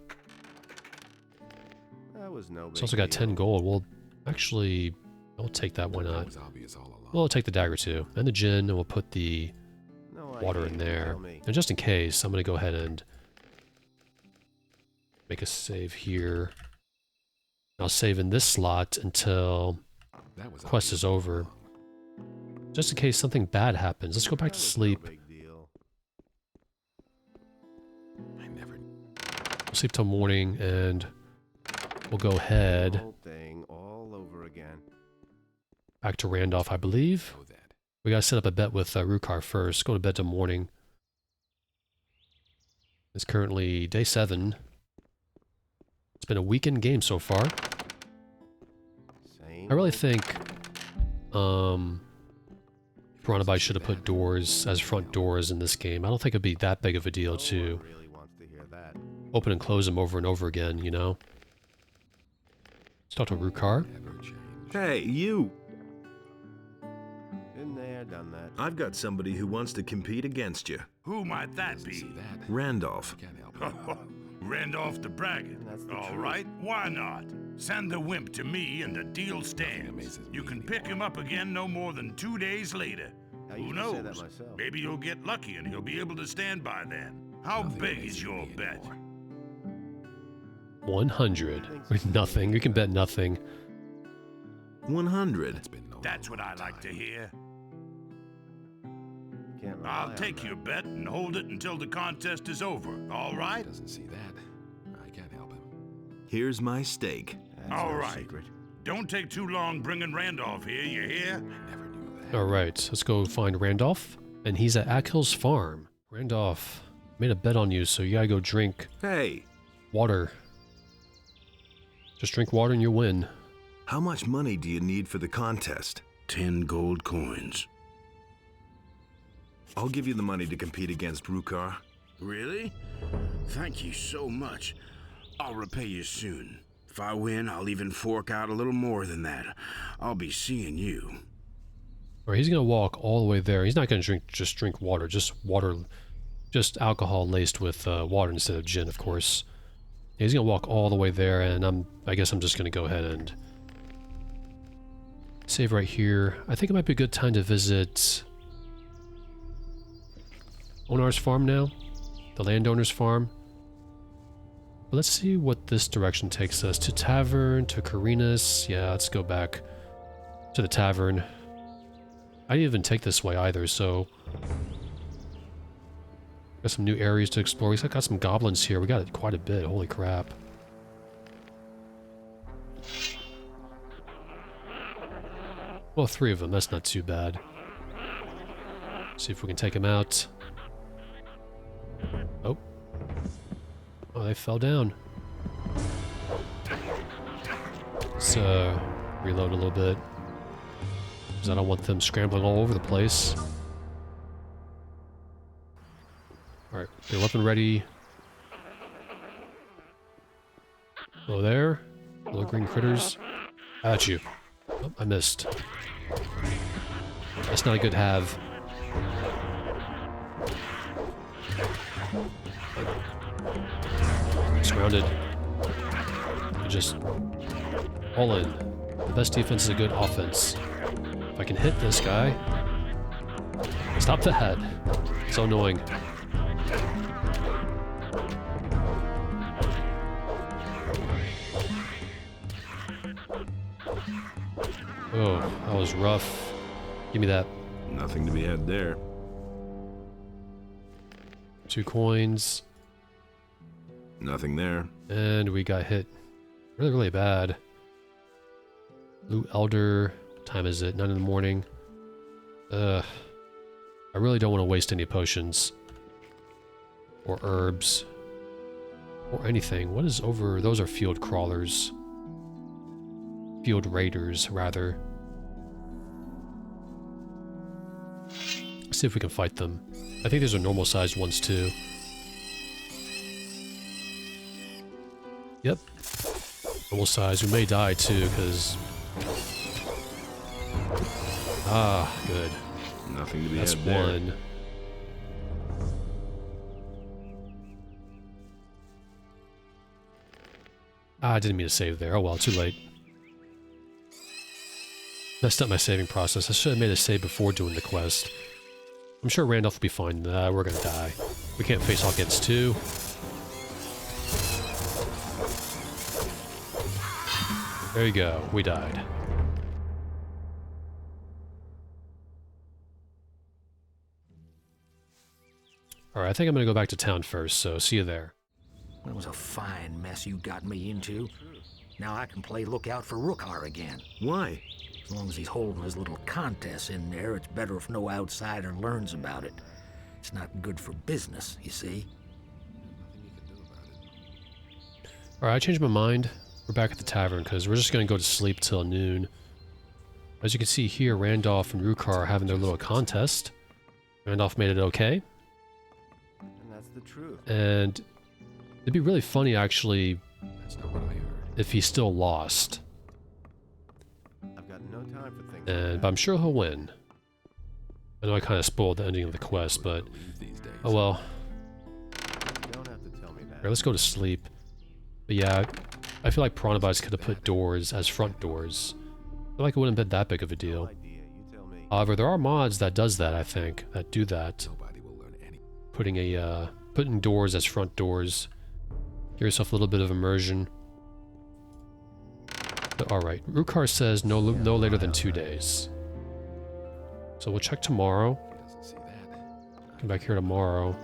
That was no big
It's also got 10 gold. We'll actually... I'll take that, why not? We'll take the dagger too. And the gin, and we'll put the water in there. And just in case, I'm going to go ahead and make a save here. I'll save in this slot until quest is over. Just in case something bad happens. Let's go back to sleep. We'll sleep till morning, and we'll go ahead back to Randolph, I believe. We gotta set up a bet with Rukar first. Go to bed till morning. It's currently day 7. It's been a weekend game so far. I really think Piranhabyte should have put doors as front doors in this game. I don't think it'd be that big of a deal to open and close them over and over again, you know? Let's talk to Rukar.
Hey, you!
Been there, done that.
I've got somebody who wants to compete against you.
Who might that be?
Randolph.
Randolph the Braggart. All right, why not? Send the wimp to me and the deal stands. You can pick him up again no more than 2 days later. Who knows? Maybe you'll get lucky and he'll be able to stand by then. How big is your bet?
100. Nothing. You can bet nothing.
100.
That's what I like to hear. I'll take your bet and hold it until the contest is over, all right?
Doesn't see that. I can't help him.
Here's my stake.
All right. Don't take too long bringing Randolph here, you hear?
Alright, let's go find Randolph. And he's at Akhil's farm. Randolph, made a bet on you, so you gotta go drink
Hey,
water. Just drink water and you win.
how much money do you need for the contest?
10 gold coins.
I'll give you the money to compete against Rukar.
Really? Thank you so much. I'll repay you soon. If I win, I'll even fork out a little more than that. I'll be seeing you.
Alright, he's gonna walk all the way there. He's not gonna just drink water, just alcohol laced with water instead of gin, of course. Yeah, he's gonna walk all the way there, and I guess I'm just gonna go ahead and save right here. I think it might be a good time to visit Onar's farm now, the landowner's farm. But let's see what this direction takes us. To tavern, to Karina's. Yeah, let's go back to the tavern. I didn't even take this way either, so got some new areas to explore. We've got some goblins here. We got quite a bit. Holy crap. Well, 3 of them. That's not too bad. See if we can take them out. Oh. Oh, they fell down. Let's reload a little bit, because I don't want them scrambling all over the place. Alright, your weapon ready. Hello there. Little green critters. At you. Oh, I missed. That's not a good have. Surrounded. You just all in. The best defense is a good offense. If I can hit this guy. Stop the head. So annoying. Oh, that was rough. Give me that.
Nothing to be had there.
2 coins.
Nothing there.
And we got hit really, really bad. Loot Elder. What time is it? 9 in the morning. I really don't want to waste any potions. Or herbs. Or anything. What is over? Those are field crawlers. Field raiders, rather. Let's see if we can fight them. I think these are normal sized ones too. Yep. Normal size. We may die too, because... Ah, good.
Nothing to be
That's
had there.
one. Ah, I didn't mean to save there. Oh well, too late. Messed up my saving process. I should have made a save before doing the quest. I'm sure Randolph will be fine. We're gonna die. We can't face off against 2. There you go. We died. Alright, I think I'm gonna go back to town first, so see you there.
That was a fine mess you got me into. Now I can play lookout for Rukar again.
Why?
As long as he's holding his little contests in there, it's better if no outsider learns about it. It's not good for business, you see.
Alright, I changed my mind. We're back at the tavern, because we're just going to go to sleep till noon. As you can see here, Randolph and Rukar are having their little contest. Randolph made it okay.
And that's the truth.
And it'd be really funny, actually,
That's not what I heard.
if he still lost.
I've got no time for things.
But I'm sure he'll win. I know I kind of spoiled the ending of the quest, but oh well. Alright, let's go to sleep. But yeah, I feel like Piranhabytes could have put doors as front doors. I feel like it wouldn't have been that big of a deal. However, there are mods that does that, I think, that do that. Putting doors as front doors. Give yourself a little bit of immersion. Alright, Rukar says no later than 2 days. So we'll check tomorrow. Come back here tomorrow.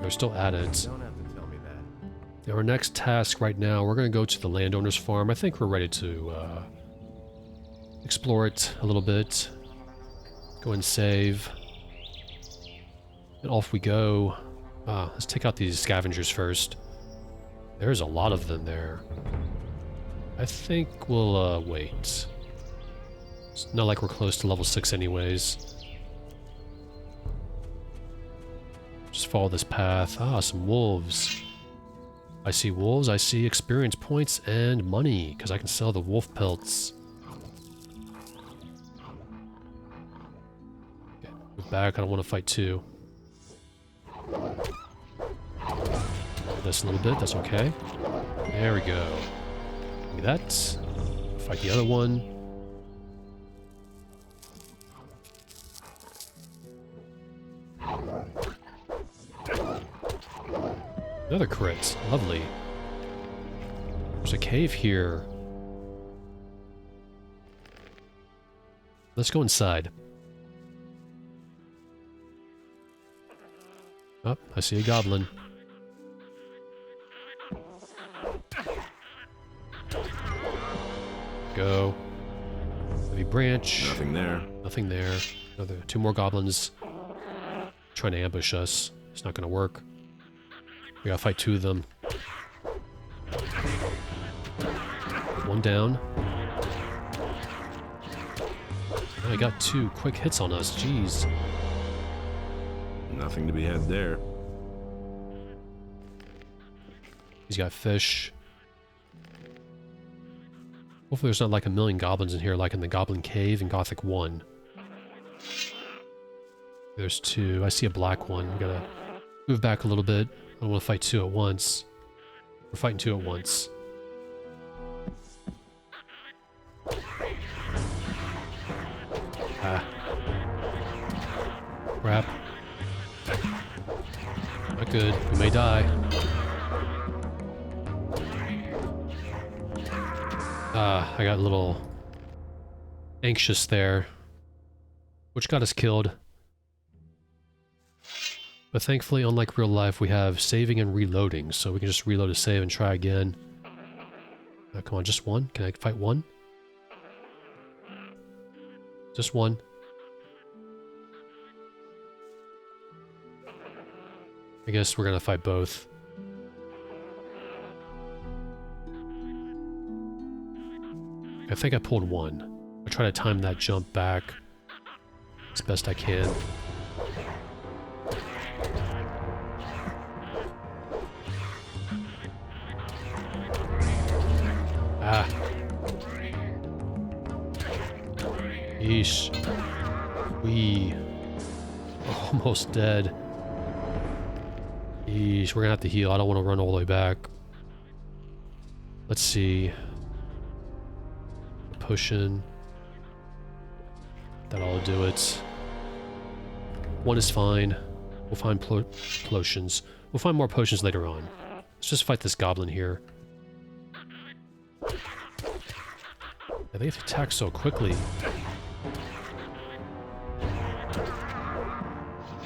They're still at it. Our next task right now, we're going to go to the Landowner's farm. I think we're ready to explore it a little bit. Go and save. And off we go. Let's take out these scavengers first. There's a lot of them there. I think we'll wait. It's not like we're close to level 6 anyways. Just follow this path. Some wolves. I see wolves, I see experience points and money, because I can sell the wolf pelts. Okay, move back, I don't want to fight two. This a little bit, that's okay. There we go. Give me that. Fight the other one. Another crit. Lovely. There's a cave here. Let's go inside. Oh, I see a goblin. Go. Heavy branch.
Nothing there.
Nothing there. Another 2 more goblins. Trying to ambush us. It's not gonna work. We gotta fight 2 of them. 1 down. I got 2 quick hits on us, jeez.
Nothing to be had there.
He's got fish. Hopefully there's not like a million goblins in here like in the Goblin Cave in Gothic 1. There's 2. I see a black one. We gotta move back a little bit. I don't want to fight 2 at once. We're fighting 2 at once. Crap. Not good. We may die. I got a little anxious there, which got us killed. But thankfully, unlike real life, we have saving and reloading, so we can just reload a save and try again. Come on, just 1? Can I fight 1? Just 1. I guess we're gonna fight both. I think I pulled 1. I try to time that jump back as best I can. Yeesh. We almost dead. Yeesh, we're gonna have to heal. I don't want to run all the way back. Let's see. Potion. That'll do it. 1 is fine. We'll find potions. We'll find more potions later on. Let's just fight this goblin here. Yeah, they attack so quickly.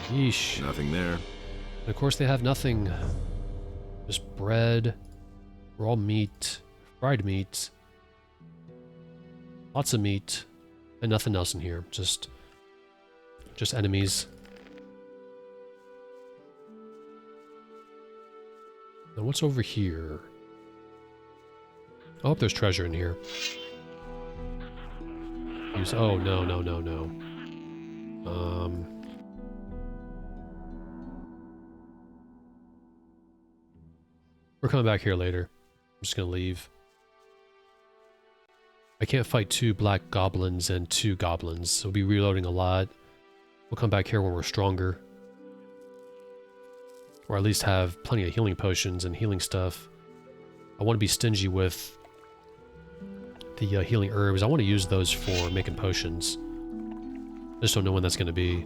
Yeesh.
Nothing there.
And of course they have nothing. Just bread, raw meat, fried meat, lots of meat, and nothing else in here. Just enemies. Now what's over here? I hope there's treasure in here. Oh, no. We're coming back here later. I'm just gonna leave. I can't fight 2 black goblins and 2 goblins, so we'll be reloading a lot. We'll come back here when we're stronger. Or at least have plenty of healing potions and healing stuff. I want to be stingy with the healing herbs. I want to use those for making potions. I just don't know when that's going to be.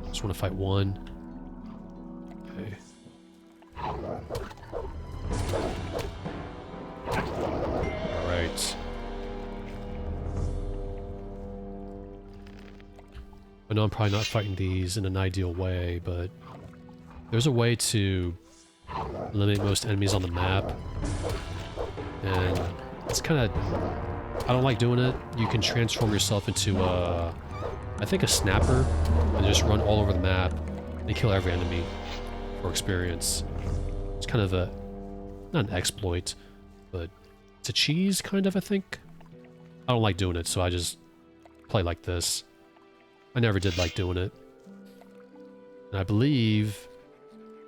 Just want to fight one. Okay. Alright. I know I'm probably not fighting these in an ideal way, but there's a way to eliminate most enemies on the map. And it's kind of... I don't like doing it. You can transform yourself into I think a snapper and just run all over the map and kill every enemy for experience. It's kind of a... not an exploit, but it's a cheese, kind of, I think. I don't like doing it, so I just play like this. I never did like doing it. And I believe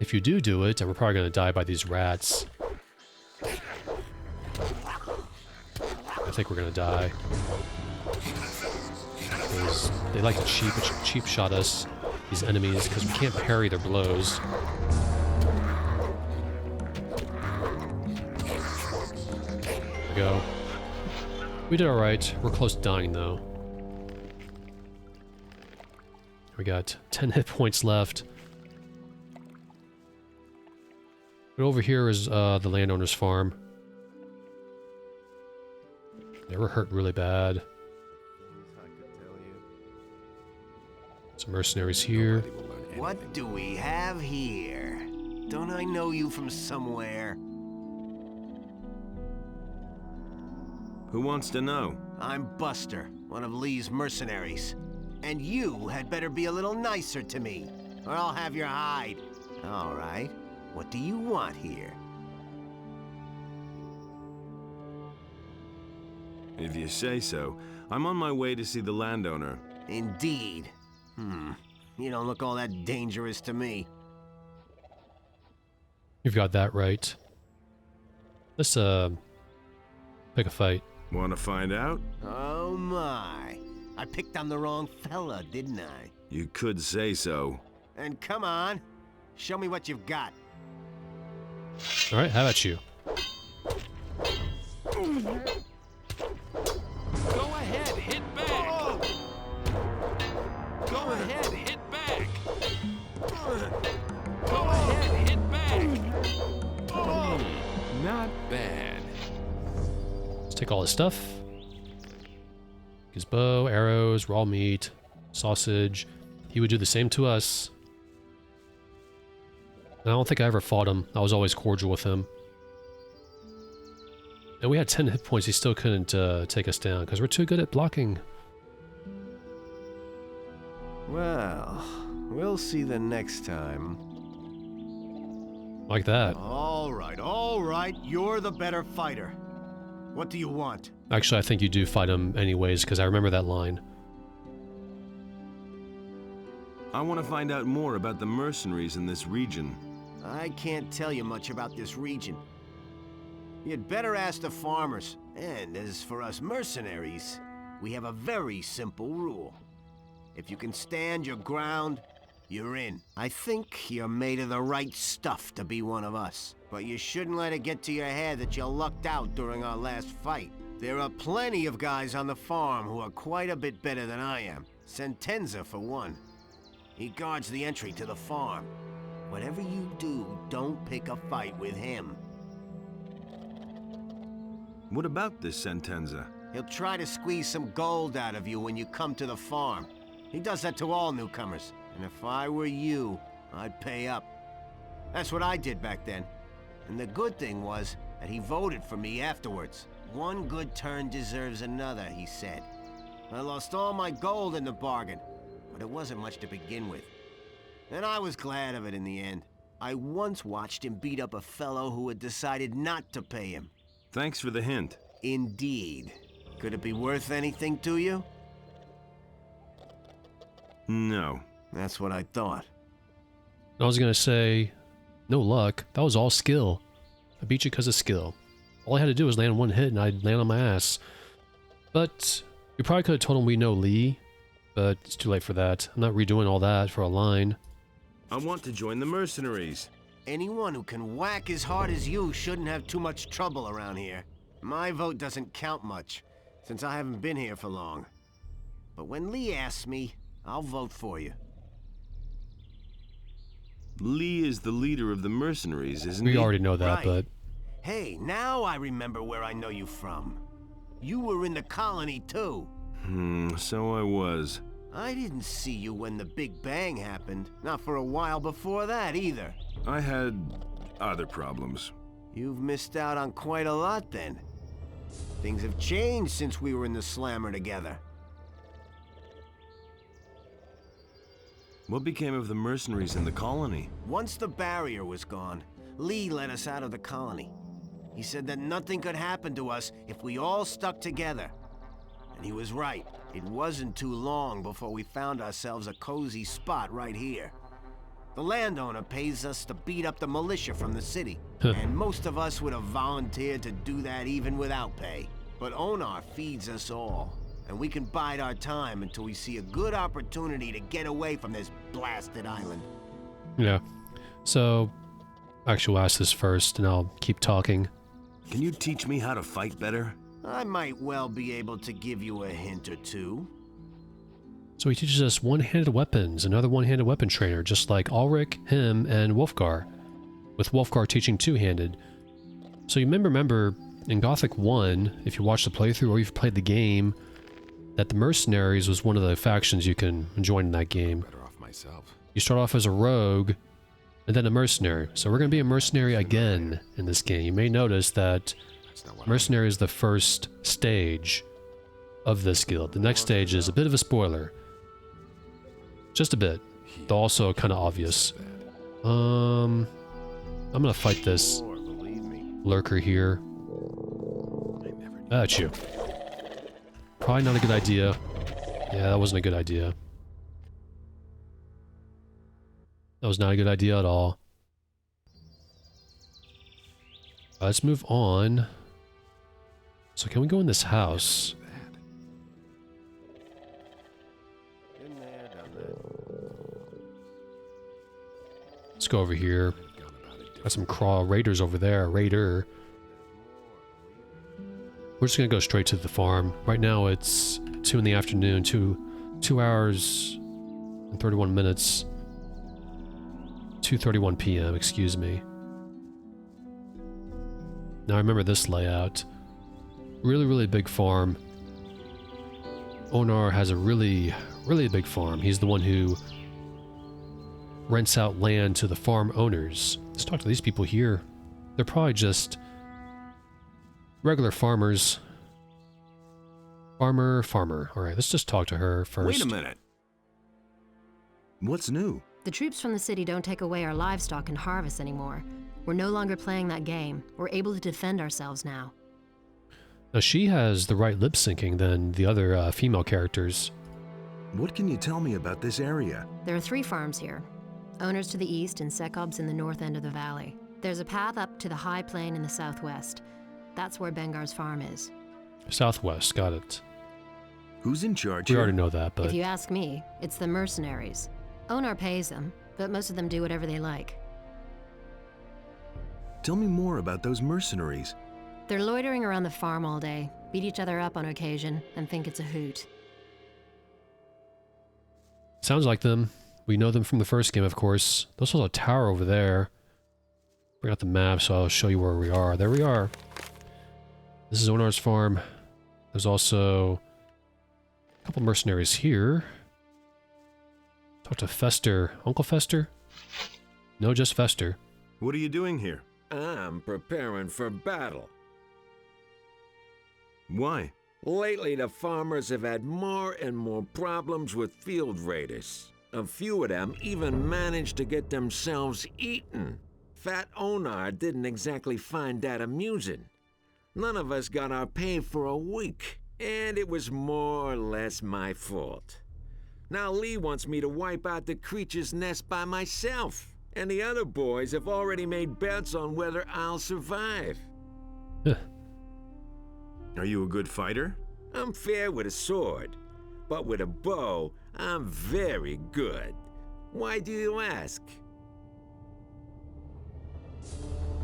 if you do it, and we're probably going to die by these rats. I think we're going to die. Because they like to cheap shot us, these enemies, because we can't parry their blows. There we go. We did alright. We're close to dying, though. We got 10 hit points left. But over here is the landowner's farm. They were hurt really bad. Some mercenaries here.
What do we have here? Don't I know you from somewhere?
Who wants to know?
I'm Buster, one of Lee's mercenaries. And you had better be a little nicer to me, or I'll have your hide. All right. What do you want here?
If you say so. I'm on my way to see the landowner.
Indeed. You don't look all that dangerous to me.
You've got that right. Let's, pick a fight.
Want to find out?
Oh my. I picked on the wrong fella, didn't I?
You could say so.
And come on. Show me what you've got.
Alright, how about you?
Go ahead, hit back. Go ahead, hit back. Go ahead, hit back.
Not bad.
Let's take all this stuff. His bow, arrows, raw meat, sausage. He would do the same to us. And I don't think I ever fought him. I was always cordial with him. And we had 10 hit points. He still couldn't take us down because we're too good at blocking.
Well, we'll see the next time.
Like that.
All right. You're the better fighter. What do you want?
Actually, I think you do fight him anyways because I remember that line.
I want to find out more about the mercenaries in this region.
I can't tell you much about this region. You'd better ask the farmers. And as for us mercenaries, we have a very simple rule. If you can stand your ground, you're in. I think you're made of the right stuff to be one of us. But you shouldn't let it get to your head that you lucked out during our last fight. There are plenty of guys on the farm who are quite a bit better than I am. Sentenza, for one. He guards the entry to the farm. Whatever you do, don't pick a fight with him.
What about this Sentenza?
He'll try to squeeze some gold out of you when you come to the farm. He does that to all newcomers. And if I were you, I'd pay up. That's what I did back then. And the good thing was that he voted for me afterwards. One good turn deserves another, he said. I lost all my gold in the bargain, but it wasn't much to begin with. And I was glad of it in the end. I once watched him beat up a fellow who had decided not to pay him.
Thanks for the hint.
Indeed. Could it be worth anything to you?
No.
That's what I thought.
I was gonna say, no luck. That was all skill. I beat you because of skill. All I had to do was land one hit and I'd land on my ass. But we probably could have told him we know Lee, but it's too late for that. I'm not redoing all that for a line.
I want to join the Mercenaries.
Anyone who can whack as hard as you shouldn't have too much trouble around here. My vote doesn't count much, since I haven't been here for long. But when Lee asks me, I'll vote for you.
Lee is the leader of the Mercenaries, isn't he?
We already know that,
Right.
but...
Hey, now I remember where I know you from. You were in the colony, too.
So I was.
I didn't see you when the Big Bang happened. Not for a while before that, either.
I had other problems.
You've missed out on quite a lot, then. Things have changed since we were in the Slammer together.
What became of the Mercenaries in the colony?
Once the barrier was gone, Lee let us out of the colony. He said that nothing could happen to us if we all stuck together. And he was right. It wasn't too long before we found ourselves a cozy spot right here. The landowner pays us to beat up the militia from the city, and most of us would have volunteered to do that even without pay. But Onar feeds us all, and we can bide our time until we see a good opportunity to get away from this blasted island.
Yeah. So, actually we'll ask this first, and I'll keep talking.
Can you teach me how to fight better?
I might well be able to give you a hint or two.
So he teaches us one-handed weapons, another one-handed weapon trainer, just like Ulrich, him, and Wolfgar, with Wolfgar teaching two-handed. So you may remember in Gothic 1, if you watched the playthrough or you've played the game, that the Mercenaries was one of the factions you can join in that game.
Better off myself.
You start off as a rogue, and then a mercenary. So we're going to be a mercenary again in this game. You may notice that mercenary is the first stage of this guild. The next stage is a bit of a spoiler. Just a bit, though also kind of obvious. I'm gonna fight this lurker here. That's you. Probably not a good idea. Yeah, that wasn't a good idea. That was not a good idea at all. Let's move on. So can we go in this house? Let's go over here. Got some crawl raiders over there. Raider. We're just gonna go straight to the farm. Right now it's 2 in the afternoon. 2 hours and 31 minutes. 2:31 p.m. Excuse me. Now I remember this layout. Really big farm. Onar has a really big farm. He's the one who rents out land to the farm owners. Let's talk to these people here. They're probably just regular farmers. Farmer. Alright, let's just talk to her first.
Wait a minute. What's new?
The troops from the city don't take away our livestock and harvest anymore. We're no longer playing that game. We're able to defend ourselves now.
Now she has the right lip syncing than the other female characters.
What can you tell me about this area?
There are 3 farms here. Owners to the east and Sekob's in the north end of the valley. There's a path up to the high plain in the southwest. That's where Bengar's farm is.
Southwest, got it.
Who's in charge
We
here?
already know that, but...
If you ask me, it's the mercenaries. Onar pays them, but most of them do whatever they like.
Tell me more about those mercenaries.
They're loitering around the farm all day, beat each other up on occasion, and think it's a hoot.
Sounds like them. We know them from the first game, of course. There's also a tower over there. Bring out the map so I'll show you where we are. There we are. This is Onar's farm. There's also a couple mercenaries here. Talk to Fester. Uncle Fester? No, just Fester.
What are you doing here?
I'm preparing for battle.
Why?
Lately, the farmers have had more and more problems with field raiders. A few of them even managed to get themselves eaten. Fat Onar didn't exactly find that amusing. None of us got our pay for a week, and it was more or less my fault. Now Lee wants me to wipe out the creature's nest by myself, and the other boys have already made bets on whether I'll survive.
Are you a good fighter?
I'm fair with a sword, but with a bow, I'm very good. Why do you ask?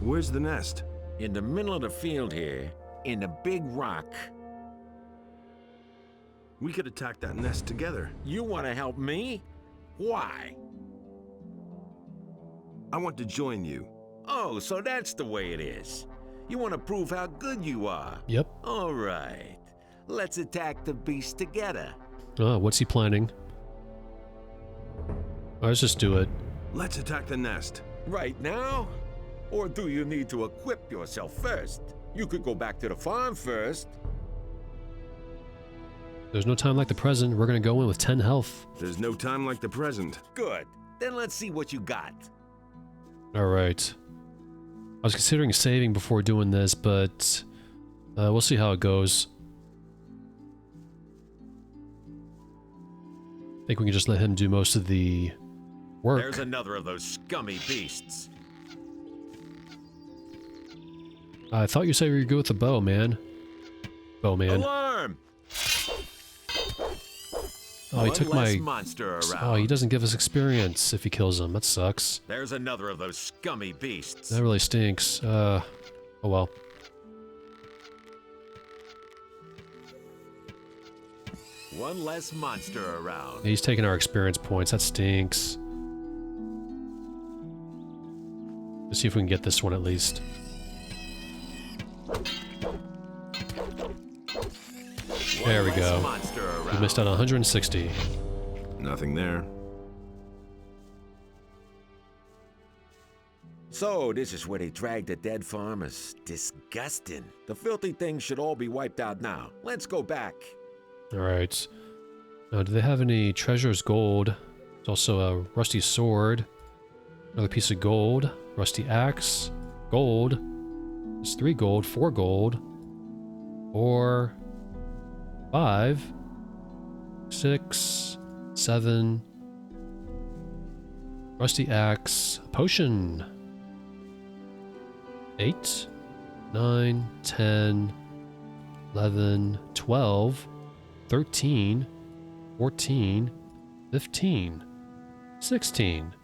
Where's the nest?
In the middle of the field here, in the big rock.
We could attack that nest together.
You want to help me? Why?
I want to join you.
Oh, so that's the way it is. You want to prove how good you are?
Yep.
All right. Let's attack the beast together.
What's he planning? Let's just do it.
Let's attack the nest.
Right now? Or do you need to equip yourself first? You could go back to the farm first.
There's no time like the present. We're gonna go in with 10 health.
There's no time like the present.
Good. Then let's see what you got.
Alright. I was considering saving before doing this, but we'll see how it goes. I think we can just let him do most of the work.
There's another of those scummy beasts.
I thought you said you were good with the bow, man. Bow, man.
Alarm!
Oh, he took my
monster around.
Oh, he doesn't give us experience if he kills him. That sucks.
There's another of those scummy beasts.
That really stinks. Oh well.
One less monster around.
He's taking our experience points. That stinks. Let's see if we can get this one at least. There we go. We missed out on 160.
Nothing there.
So, this is where they drag the dead farmers. Disgusting. The filthy things should all be wiped out now. Let's go back.
Alright. Now, do they have any treasures? Gold. There's also a rusty sword. Another piece of gold. Rusty axe. Gold. There's 3 gold, 4 gold. 4, 5, 6, 7. Rusty axe. Potion. 8, 9, 10, 11, 12, 13, 14, 15, 16,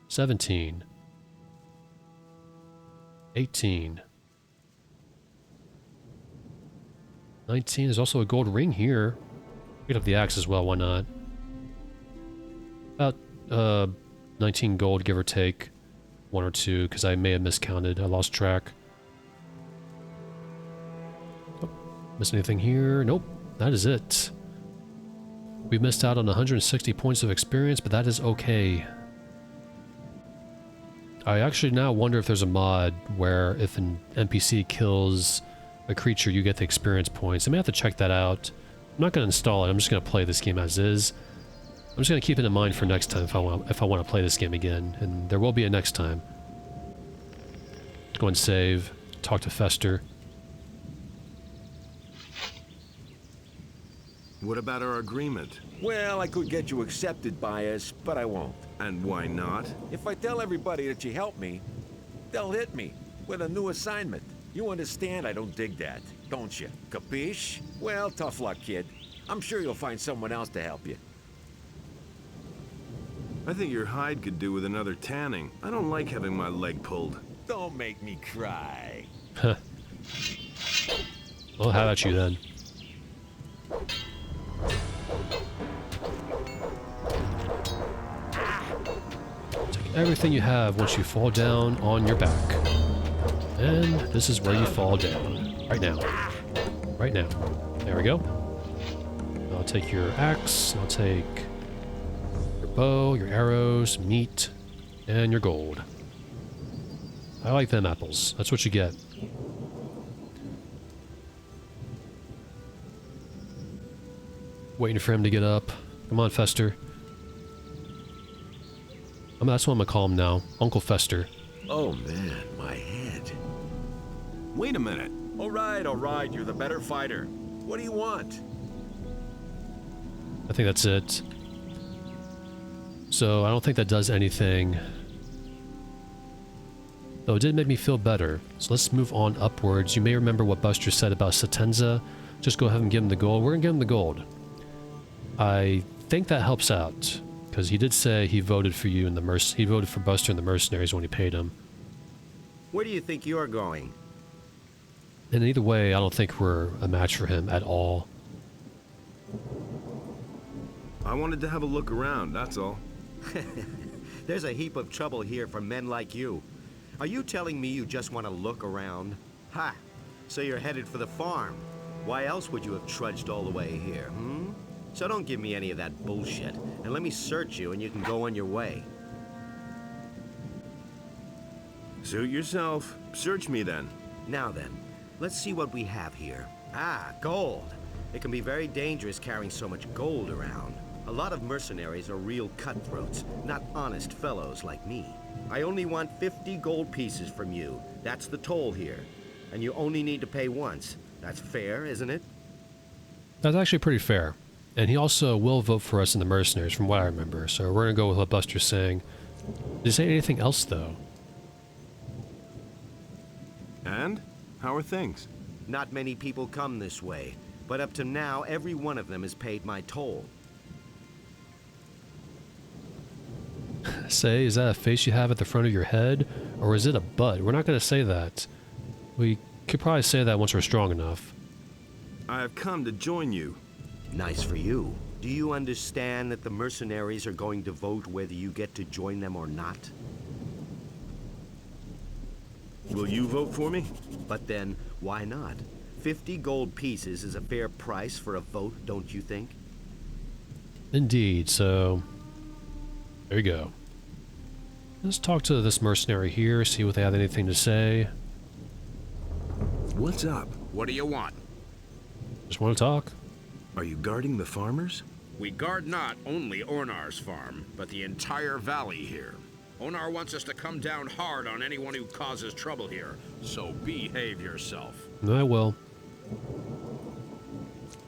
17, 18, 19. There's also a gold ring here. Pick up the axe as well, why not? About 19 gold, give or take. 1 or 2, because I may have miscounted. I lost track. Oh, miss anything here? Nope. That is it. We missed out on 160 points of experience, but that is okay. I actually now wonder if there's a mod where if an NPC kills a creature, you get the experience points. I may have to check that out. I'm not going to install it. I'm just going to play this game as is. I'm just going to keep it in mind for next time if I want to play this game again, and there will be a next time. Go and save, talk to Fester.
What about our agreement?
Well, I could get you accepted by us, but I won't.
And why not?
If I tell everybody that you helped me, they'll hit me with a new assignment. You understand I don't dig that, don't you? Capiche? Well, tough luck, kid. I'm sure you'll find someone else to help you.
I think your hide could do with another tanning. I don't like having my leg pulled.
Don't make me cry.
Huh. Well, how about you then? Take everything you have once you fall down on your back. And this is where you fall down. Right now. Right now. There we go. I'll take your axe. I'll take your bow, your arrows, meat, and your gold. I like them apples. That's what you get. Waiting for him to get up. Come on, Fester. That's what I'm gonna call him now. Uncle Fester.
Oh man, my head.
Wait a minute.
All right, you're the better fighter. What do you want?
I think that's it. So I don't think that does anything. Though it did make me feel better. So let's move on upwards. You may remember what Buster said about Satenza. Just go ahead and give him the gold. We're gonna give him the gold. I think that helps out, because he did say he voted for you in the he voted for Buster and the Mercenaries when he paid him.
Where do you think you're going?
And either way, I don't think we're a match for him at all.
I wanted to have a look around, that's all.
There's a heap of trouble here for men like you. Are you telling me you just want to look around? Ha! So you're headed for the farm. Why else would you have trudged all the way here, hmm? So don't give me any of that bullshit, and let me search you and you can go on your way.
Suit yourself. Search me then.
Now then, let's see what we have here. Ah, gold. It can be very dangerous carrying so much gold around. A lot of mercenaries are real cutthroats, not honest fellows like me. I only want 50 gold pieces from you. That's the toll here. And you only need to pay once. That's fair, isn't it?
That's actually pretty fair. And he also will vote for us in the Mercenaries, from what I remember. So we're going to go with what Buster's saying. Did he say anything else, though?
And? How are things?
Not many people come this way, but up to now, every one of them has paid my toll.
Say, is that a face you have at the front of your head? Or is it a butt? We're not going to say that. We could probably say that once we're strong enough.
I have come to join you.
Nice for you. Do you understand that the mercenaries are going to vote whether you get to join them or not?
Will you vote for me?
But then, why not? 50 gold pieces is a fair price for a vote, don't you think?
Indeed, so... there you go. Let's talk to this mercenary here, see what they have anything to say.
What's up?
What do you want?
Just want to talk.
Are you guarding the farmers?
We guard not only Ornar's farm, but the entire valley here. Ornar wants us to come down hard on anyone who causes trouble here, so behave yourself.
I will.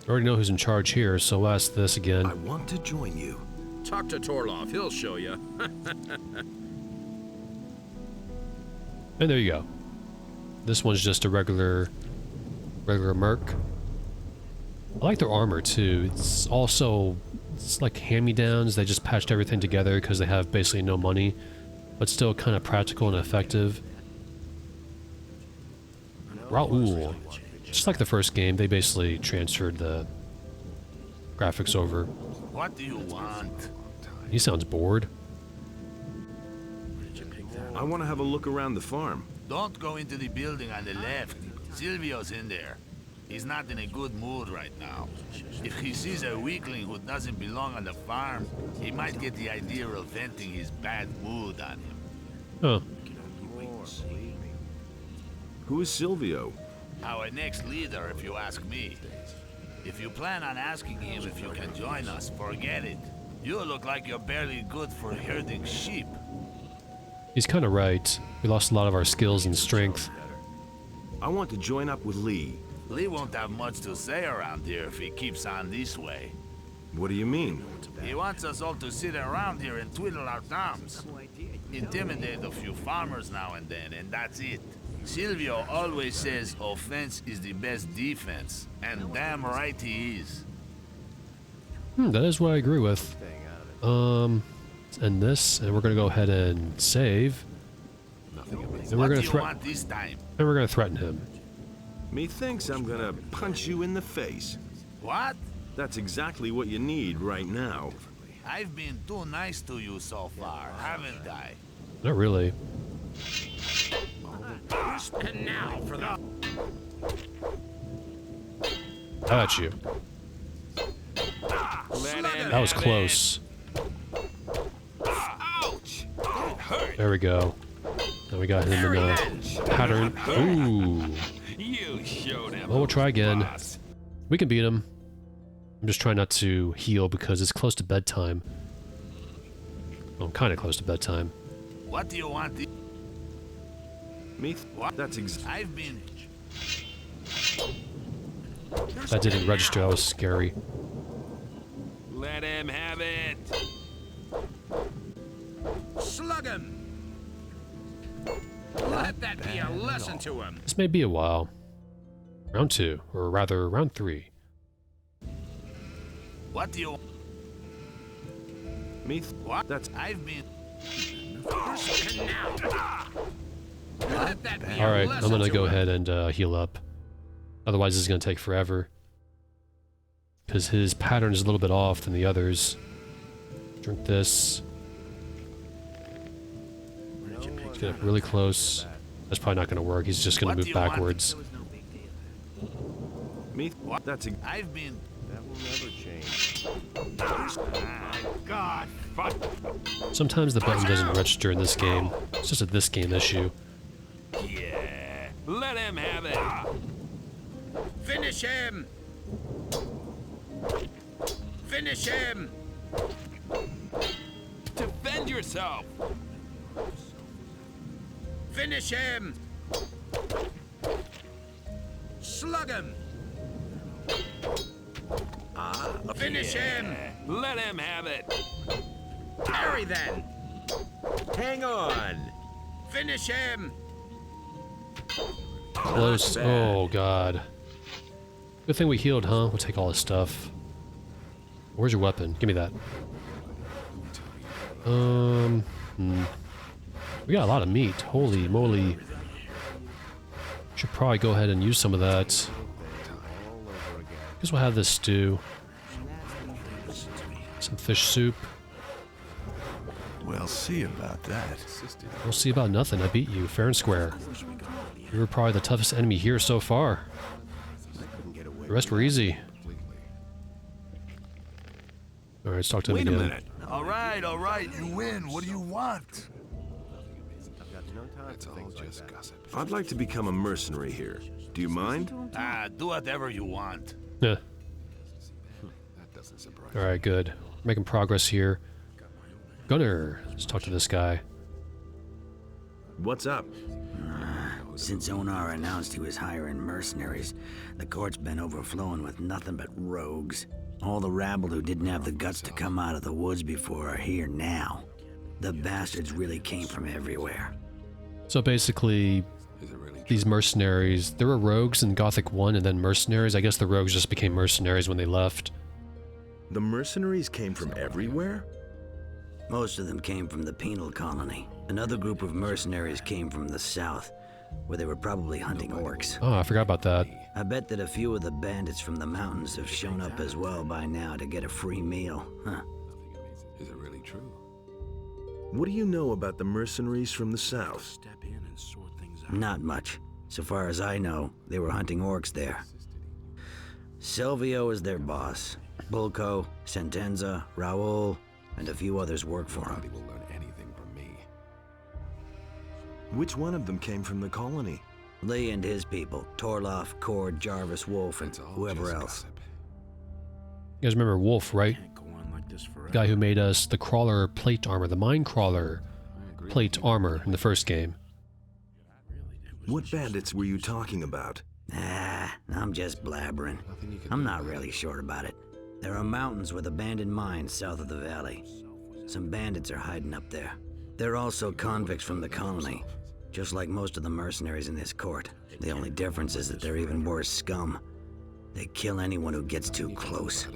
I already know who's in charge here, so I'll ask this again.
I want to join you.
Talk to Torloff, he'll show you.
And there you go. This one's just a regular merc. I like their armor too. It's like hand-me-downs. They just patched everything together because they have basically no money, but still kind of practical and effective. Raoul. Just like the first game, they basically transferred the graphics over.
What do you want?
He sounds bored.
I want to have a look around the farm.
Don't go into the building on the left. Silvio's in there. He's not in a good mood right now. If he sees a weakling who doesn't belong on the farm, he might get the idea of venting his bad mood on him.
Huh.
Who is Silvio?
Our next leader, if you ask me. If you plan on asking him if you can join us, forget it. You look like you're barely good for herding sheep.
He's kind of right. We lost a lot of our skills and strength.
I want to join up with Lee.
Lee won't have much to say around here if he keeps on this way.
What do you mean?
He wants us all to sit around here and twiddle our thumbs. Intimidate a few farmers now and then, and that's it. Silvio always says offense is the best defense, and damn right he is.
That is what I agree with. Let's end this, and we're gonna go ahead and save. And we're gonna threaten him.
Methinks I'm gonna punch you in the face.
What?
That's exactly what you need right now.
I've been too nice to you so far, haven't I?
Not really.
And now for the...
Got you. That was close.
Ouch!
There we go. Now we got him in a pattern. Ooh. Well, we'll try again. We can beat him. I'm just trying not to heal because it's close to bedtime. Well, I'm kind of close to bedtime.
What do you want?
Me? That's
I've been...
That didn't register. That was scary.
Let him have it.
Slug him! Let that be a lesson to him.
This may be a while. Round 2, or rather, round 3.
What do you...
Me?
What?
That's...
I've been...
Alright, I'm gonna go ahead and heal up. Otherwise, this is gonna take forever. Because his pattern is a little bit off than the others. Drink this. Let's get up really close. That's probably not gonna work. He's just gonna move backwards.
Me? What? That's...
I've been...
That will never change.
God, fuck.
Sometimes the button doesn't register in this game. It's just a this game issue.
Yeah. Let him have it.
Finish him! Finish him!
Defend yourself.
Finish him! Slug him! Finish him!
Let him have it.
Parry then!
Hang on!
Finish him!
Close. Oh, God. Good thing we healed, huh? We'll take all this stuff. Where's your weapon? Give me that. We got a lot of meat. Holy moly. Should probably go ahead and use some of that. Guess we'll have this stew. Some fish soup.
We'll see about that.
We'll see about nothing. I beat you, fair and square. You were probably the toughest enemy here so far. The rest were easy. Alright, let's talk to him again.
Wait a minute. All right, you win. What do you want?
I've got no time for things like that.
Gossip.
I'd like to become a mercenary here. Do you mind?
Do whatever you want.
Yeah.
That doesn't surprise
Alright, good. We're making progress here. Gunner, let's talk to this guy.
What's up?
Since Onar announced he was hiring mercenaries, the court's been overflowing with nothing but rogues. All the rabble who didn't have the guts to come out of the woods before are here now. The bastards really came from everywhere.
So basically, these mercenaries, there were rogues in Gothic 1 and then mercenaries. I guess the rogues just became mercenaries when they left.
The mercenaries came from everywhere?
Most of them came from the penal colony. Another group of mercenaries came from the south, where they were probably hunting orcs.
Oh, I forgot about that.
I bet that a few of the bandits from the mountains have shown up as well by now to get a free meal, huh?
Is it really true?
What do you know about the mercenaries from the south?
Not much. So far as I know, they were hunting orcs there. Silvio is their boss. Bulko, Sentenza, Raul, and a few others work for him.
Will learn anything from me.
Which one of them came from the colony?
Lee and his people, Torloff, Cord, Jarvis, Wolf, and whoever else.
Gossip.
You guys remember Wolf, right? The guy who made us the crawler plate armor, the mine crawler plate armor in the first game.
What bandits were you talking about?
I'm just blabbering. I'm not really sure about it. There are mountains with abandoned mines south of the valley. Some bandits are hiding up there. They're also convicts from the colony, just like most of the mercenaries in this court. The only difference is that they're even worse scum. They kill anyone who gets too close.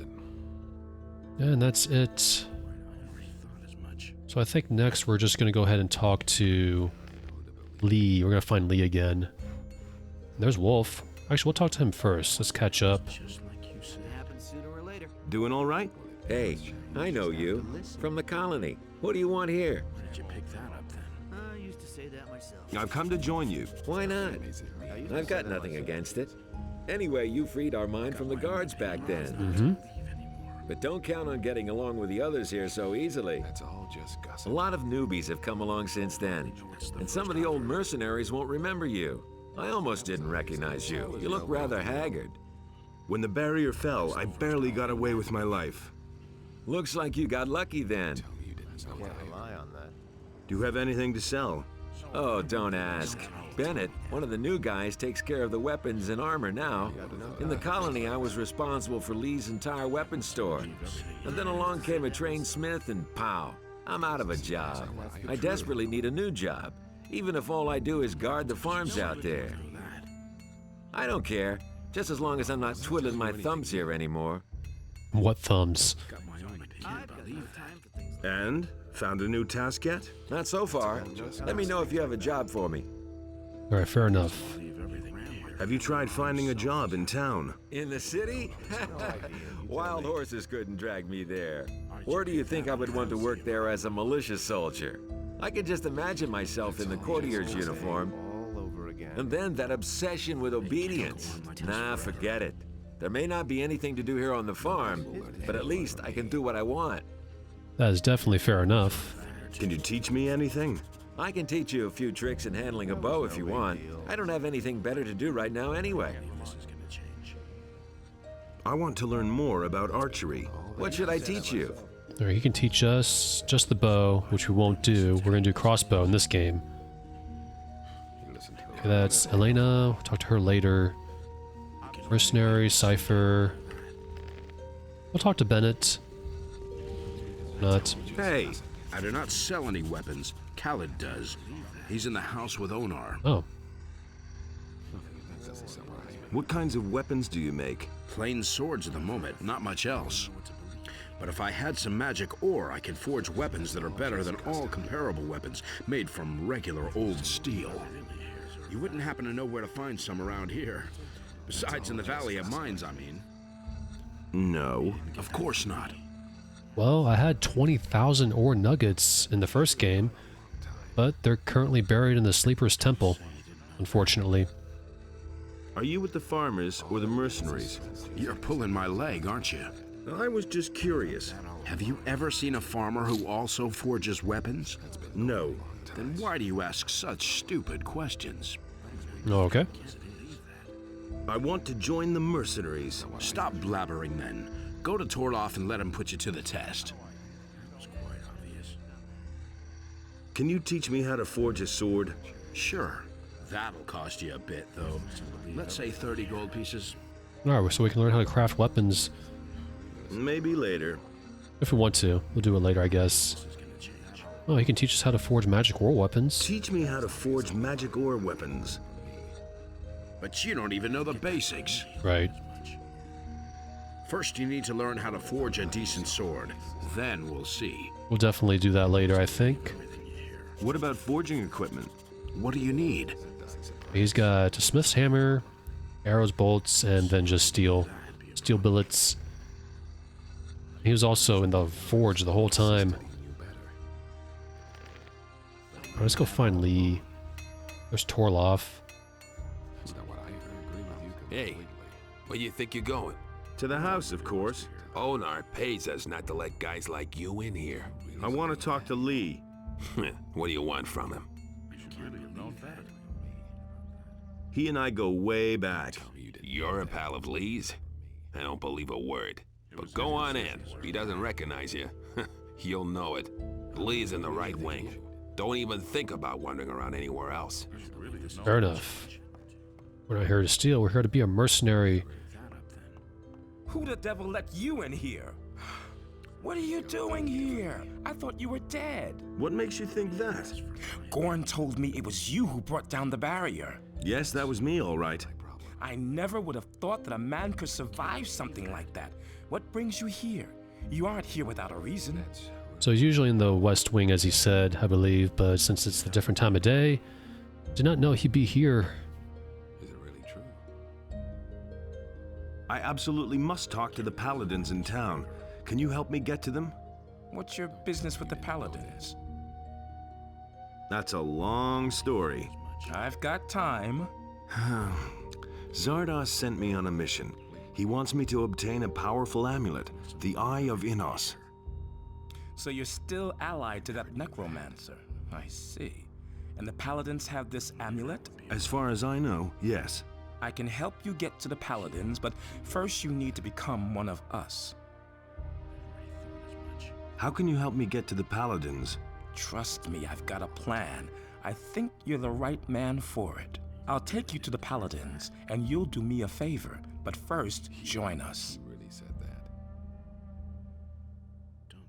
And that's it. So I think next we're just going to go ahead and talk to Lee. We're going to find Lee again. There's Wolf. Actually, we'll talk to him first. Let's catch up.
Doing all right?
Hey, I know you. From the colony. What do you want here?
I used to say that myself.
I've come to join you.
Why not? I've got nothing against it. Anyway, you freed our mine from the guards back then. But don't count on getting along with the others here so easily.
That's all just gossip.
A lot of newbies have come along since then, and some of the old mercenaries won't remember you. I almost didn't recognize you. You look rather haggard.
When the barrier fell, I barely got away with my life.
Looks like you got lucky then.
Can't rely on that.
Do you have anything to sell?
Oh, don't ask. Bennett, one of the new guys, takes care of the weapons and armor now. In the colony, I was responsible for Lee's entire weapons store. And then along came a trained smith and pow, I'm out of a job. I desperately need a new job, even if all I do is guard the farms out there. I don't care, just as long as I'm not twiddling my thumbs here anymore.
What thumbs?
I've got no time for things
And? Found a new task yet?
Not so far. Let me know if you have a job for me.
All right, fair enough.
Have you tried finding a job in town?
In the city? Wild horses couldn't drag me there. Or do you think I would want to work there as a militia soldier? I can just imagine myself in the courtier's uniform. And then that obsession with obedience. Nah, forget it. There may not be anything to do here on the farm, but at least I can do what I want.
That is definitely fair enough.
Can you teach me anything?
I can teach you a few tricks in handling a bow if you want. I don't have anything better to do right now anyway.
I want to learn more about archery.
What should I teach you?
All right, he can teach us just the bow, which we won't do. We're going to do crossbow in this game. Okay, that's Elena. We'll talk to her later. Mercenaries, Cypher. We'll talk to Bennett. Not.
Hey, I do not sell any weapons. Khaled does. He's in the house with Onar.
Oh.
What kinds of weapons do you make?
Plain swords at the moment, not much else. But if I had some magic ore, I could forge weapons that are better than all comparable weapons made from regular old steel. You wouldn't happen to know where to find some around here? Besides in the Valley of Mines, I mean.
No.
Of course not.
Well, I had 20,000 ore nuggets in the first game, but they're currently buried in the Sleeper's Temple, unfortunately.
Are you with the farmers or the mercenaries?
You're pulling my leg, aren't you?
I was just curious.
Have you ever seen a farmer who also forges weapons?
No.
Then why do you ask such stupid questions?
Oh, okay.
I want to join the mercenaries.
Stop blabbering then. Go to Torloff and let him put you to the test.
Can you teach me how to forge a sword?
Sure. That'll cost you a bit, though. Let's say 30 gold pieces.
Alright, so we can learn how to craft weapons.
Maybe later.
If we want to. We'll do it later, I guess. Oh, he can teach us how to forge magic ore weapons.
Teach me how to forge magic ore weapons.
But you don't even know the basics.
Right.
First, you need to learn how to forge a decent sword. Then we'll see.
We'll definitely do that later, I think.
What about forging equipment?
What do you need?
He's got a smith's hammer, arrows, bolts, and then just steel billets. He was also in the forge the whole time. Alright, let's go find Lee. There's Torloff.
Hey, where do you think you're going?
To the house, of course.
Onar pays us not to let guys like you in here.
I want to talk to Lee.
What do you want from him?
He and I go way back.
You're a pal of Lee's? I don't believe a word. But go on in. If he doesn't recognize you, you'll know it. Lee's in the right wing. Don't even think about wandering around anywhere else.
Fair enough. We're not here to steal, we're here to be a mercenary.
Who the devil let you in here? What are you doing here? I thought you were dead.
What makes you think that?
Gorn told me it was you who brought down the barrier.
Yes, that was me, all right.
I never would have thought that a man could survive something like that. What brings you here? You aren't here without a reason.
So he's usually in the West Wing, as he said, I believe, but since it's a different time of day, did not know he'd be here.
Is it really true?
I absolutely must talk to the paladins in town. Can you help me get to them?
What's your business with the paladins?
That's a long story.
I've got time.
Zardoz sent me on a mission. He wants me to obtain a powerful amulet, the Eye of Innos.
So you're still allied to that necromancer. I see. And the paladins have this amulet?
As far as I know, yes.
I can help you get to the paladins, but first you need to become one of us.
How can you help me get to the paladins?
Trust me, I've got a plan. I think you're the right man for it. I'll take you to the paladins, and you'll do me a favor. But first, join us.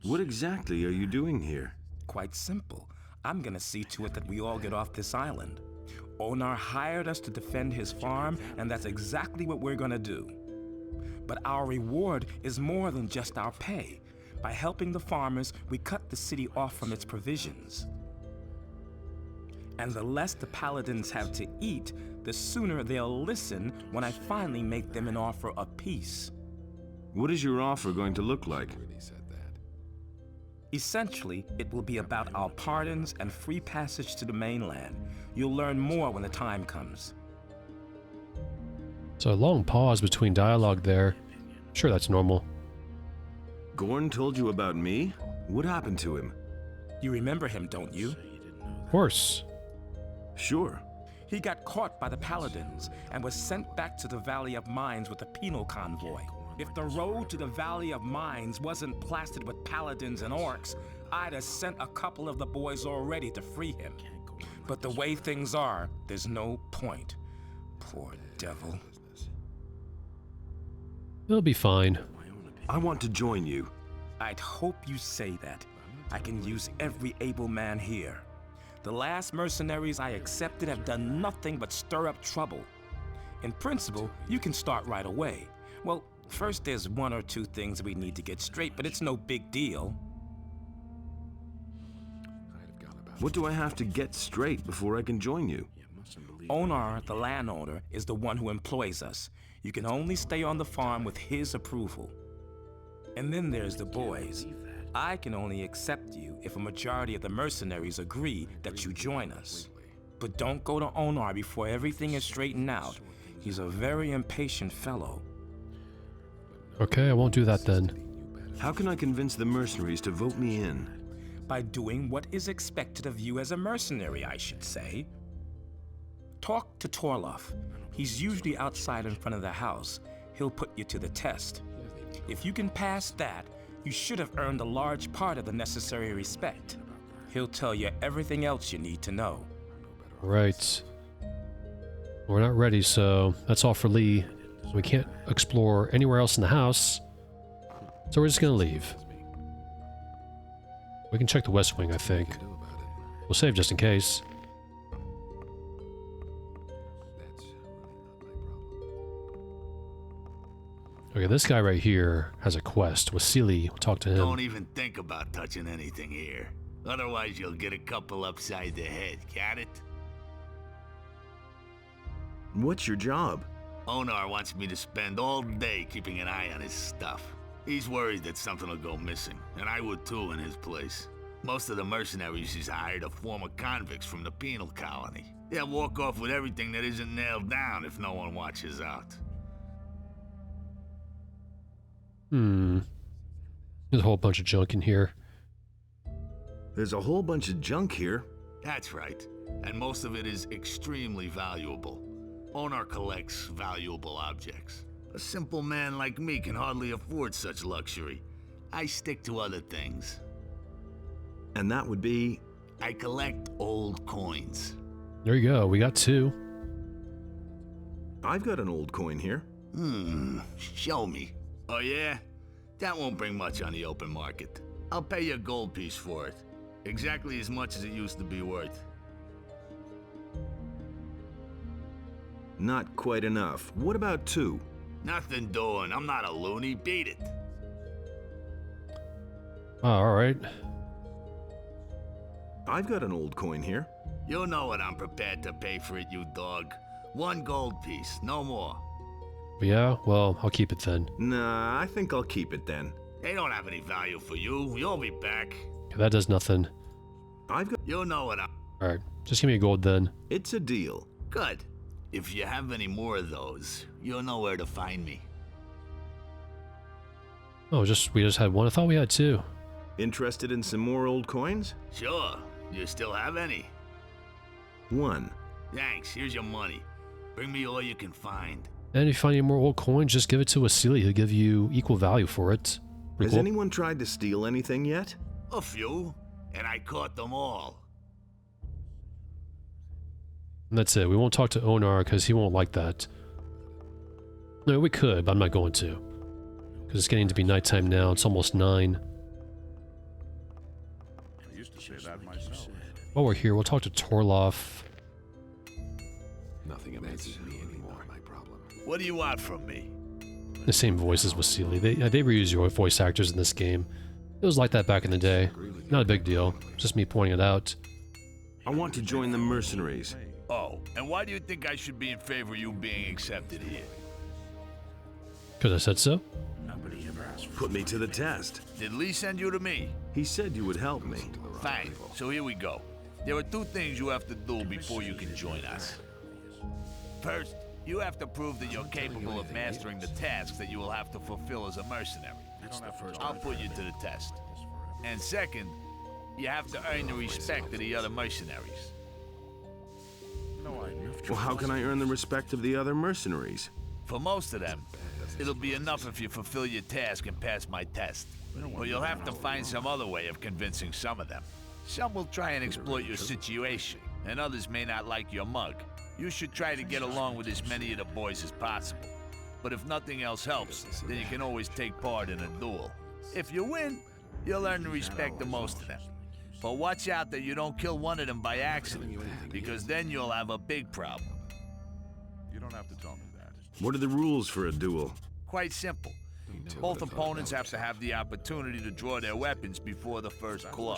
What exactly are you doing here?
Quite simple. I'm gonna see to it that we all get off this island. Onar hired us to defend his farm, and that's exactly what we're gonna do. But our reward is more than just our pay. By helping the farmers, we cut the city off from its provisions. And the less the paladins have to eat, the sooner they'll listen when I finally make them an offer of peace.
What is your offer going to look like?
Essentially, it will be about our pardons and free passage to the mainland. You'll learn more when the time comes.
So a long pause between dialogue there. Sure, that's normal.
Gorn told you about me? What happened to him?
You remember him, don't you?
Of course.
Sure.
He got caught by the paladins and was sent back to the Valley of Mines with a penal convoy. If the road to the Valley of Mines wasn't plastered with paladins and orcs, I'd have sent a couple of the boys already to free him. But the way things are, there's no point. Poor devil.
He'll be fine.
I want to join you.
I'd hope you say that. I can use every able man here. The last mercenaries I accepted have done nothing but stir up trouble. In principle, you can start right away. Well, first there's one or two things we need to get straight, but it's no big deal.
What do I have to get straight before I can join you?
Onar, the landowner, is the one who employs us. You can only stay on the farm with his approval. And then there's the boys. I can only accept you if a majority of the mercenaries agree that you join us. But don't go to Onar before everything is straightened out. He's a very impatient fellow.
Okay, I won't do that then.
How can I convince the mercenaries to vote me in?
By doing what is expected of you as a mercenary, I should say. Talk to Torloff. He's usually outside in front of the house. He'll put you to the test. If you can pass that, you should have earned a large part of the necessary respect. He'll tell you everything else you need to know.
Right. We're not ready, so that's all for Lee. We can't explore anywhere else in the house, so we're just gonna leave. We can check the West Wing, I think. We'll save just in case. Okay, this guy right here has a quest. Wasili, we'll talk to him.
Don't even think about touching anything here. Otherwise, you'll get a couple upside the head. Got it?
What's your job?
Onar wants me to spend all day keeping an eye on his stuff. He's worried that something will go missing, and I would too in his place. Most of the mercenaries he's hired are former convicts from the penal colony. They'll walk off with everything that isn't nailed down if no one watches out.
There's a whole bunch of junk in here.
There's a whole bunch of junk here.
That's right, and most of it is extremely valuable. Onar collects valuable objects. A simple man like me can hardly afford such luxury. I stick to other things.
And that would be?
I collect old coins.
There you go, we got two.
I've got an old coin here.
Show me. Oh yeah? That won't bring much on the open market. I'll pay you a gold piece for it. Exactly as much as it used to be worth.
Not quite enough. What about 2?
Nothing doing. I'm not a loony. Beat it.
Oh, alright.
I've got an old coin here.
You know what I'm prepared to pay for it, you dog. 1 gold piece, no more.
Yeah, well, I'll keep it then.
Nah, I think I'll keep it then.
They don't have any value for you. You'll be back.
Okay, that does nothing.
I've got...
You know what I'm...
Alright, just give me a gold then.
It's a deal.
Good. If you have any more of those, you'll know where to find me.
Oh, we just had one? I thought we had 2.
Interested in some more old coins?
Sure. You still have any?
1.
Thanks. Here's your money. Bring me all you can find.
And if you find any more old coins, just give it to Wasili. He'll give you equal value for it.
Has anyone tried to steal anything yet?
A few, and I caught them all.
And that's it. We won't talk to Onar because he won't like that. No, we could, but I'm not going to. Because it's getting to be nighttime now. It's almost 9.
I used to say that myself.
While we're here, we'll talk to Torloff.
Nothing amazes me anymore. My problem.
What do you want from me?
The same voice as Wasili. They reuse your voice actors in this game. It was like that back in the day. Not a big deal. Just me pointing it out.
I want to join the Mercenaries.
Oh, and why do you think I should be in favor of you being accepted here?
Because I said so?
Put me to the test.
Did Lee send you to me?
He said you would help me.
Fine. So here we go. There are 2 things you have to do before you can join us. First, you have to prove that you're capable of mastering the tasks that you will have to fulfill as a mercenary. I'll put you to the test. And second, you have to earn the respect of the other mercenaries.
Well, how can I earn the respect of the other mercenaries?
For most of them, it'll be enough if you fulfill your task and pass my test. Or you'll have to find some other way of convincing some of them. Some will try and exploit your situation, and others may not like your mug. You should try to get along with as many of the boys as possible. But if nothing else helps, then you can always take part in a duel. If you win, you'll earn the respect of most of them. But watch out that you don't kill one of them by accident, because then you'll have a big problem.
You don't have to tell me that.
What are the rules for a duel?
Quite simple. Both opponents have to have the opportunity to draw their weapons before the first blow.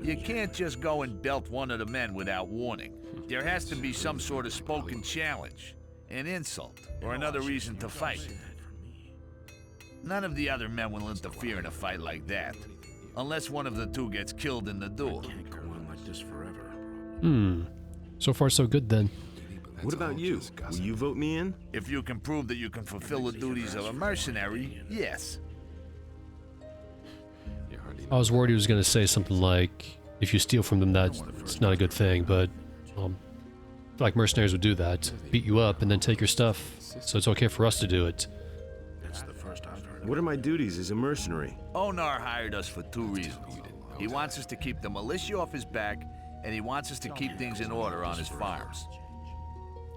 You can't just go and belt one of the men without warning. There has to be some sort of spoken challenge, an insult, or another reason to fight. None of the other men will interfere in a fight like that, unless one of the 2 gets killed in the duel.
So far so good then.
What about you? Will you vote me in?
If you can prove that you can fulfill the duties of a mercenary, yes.
I was worried he was going to say something like, if you steal from them, that's not a good thing, but I feel like mercenaries would do that. Beat you up and then take your stuff, so it's okay for us to do it.
What are my duties as a mercenary?
Onar hired us for 2 reasons. He wants us to keep the militia off his back, and he wants us to keep things in order on his farms.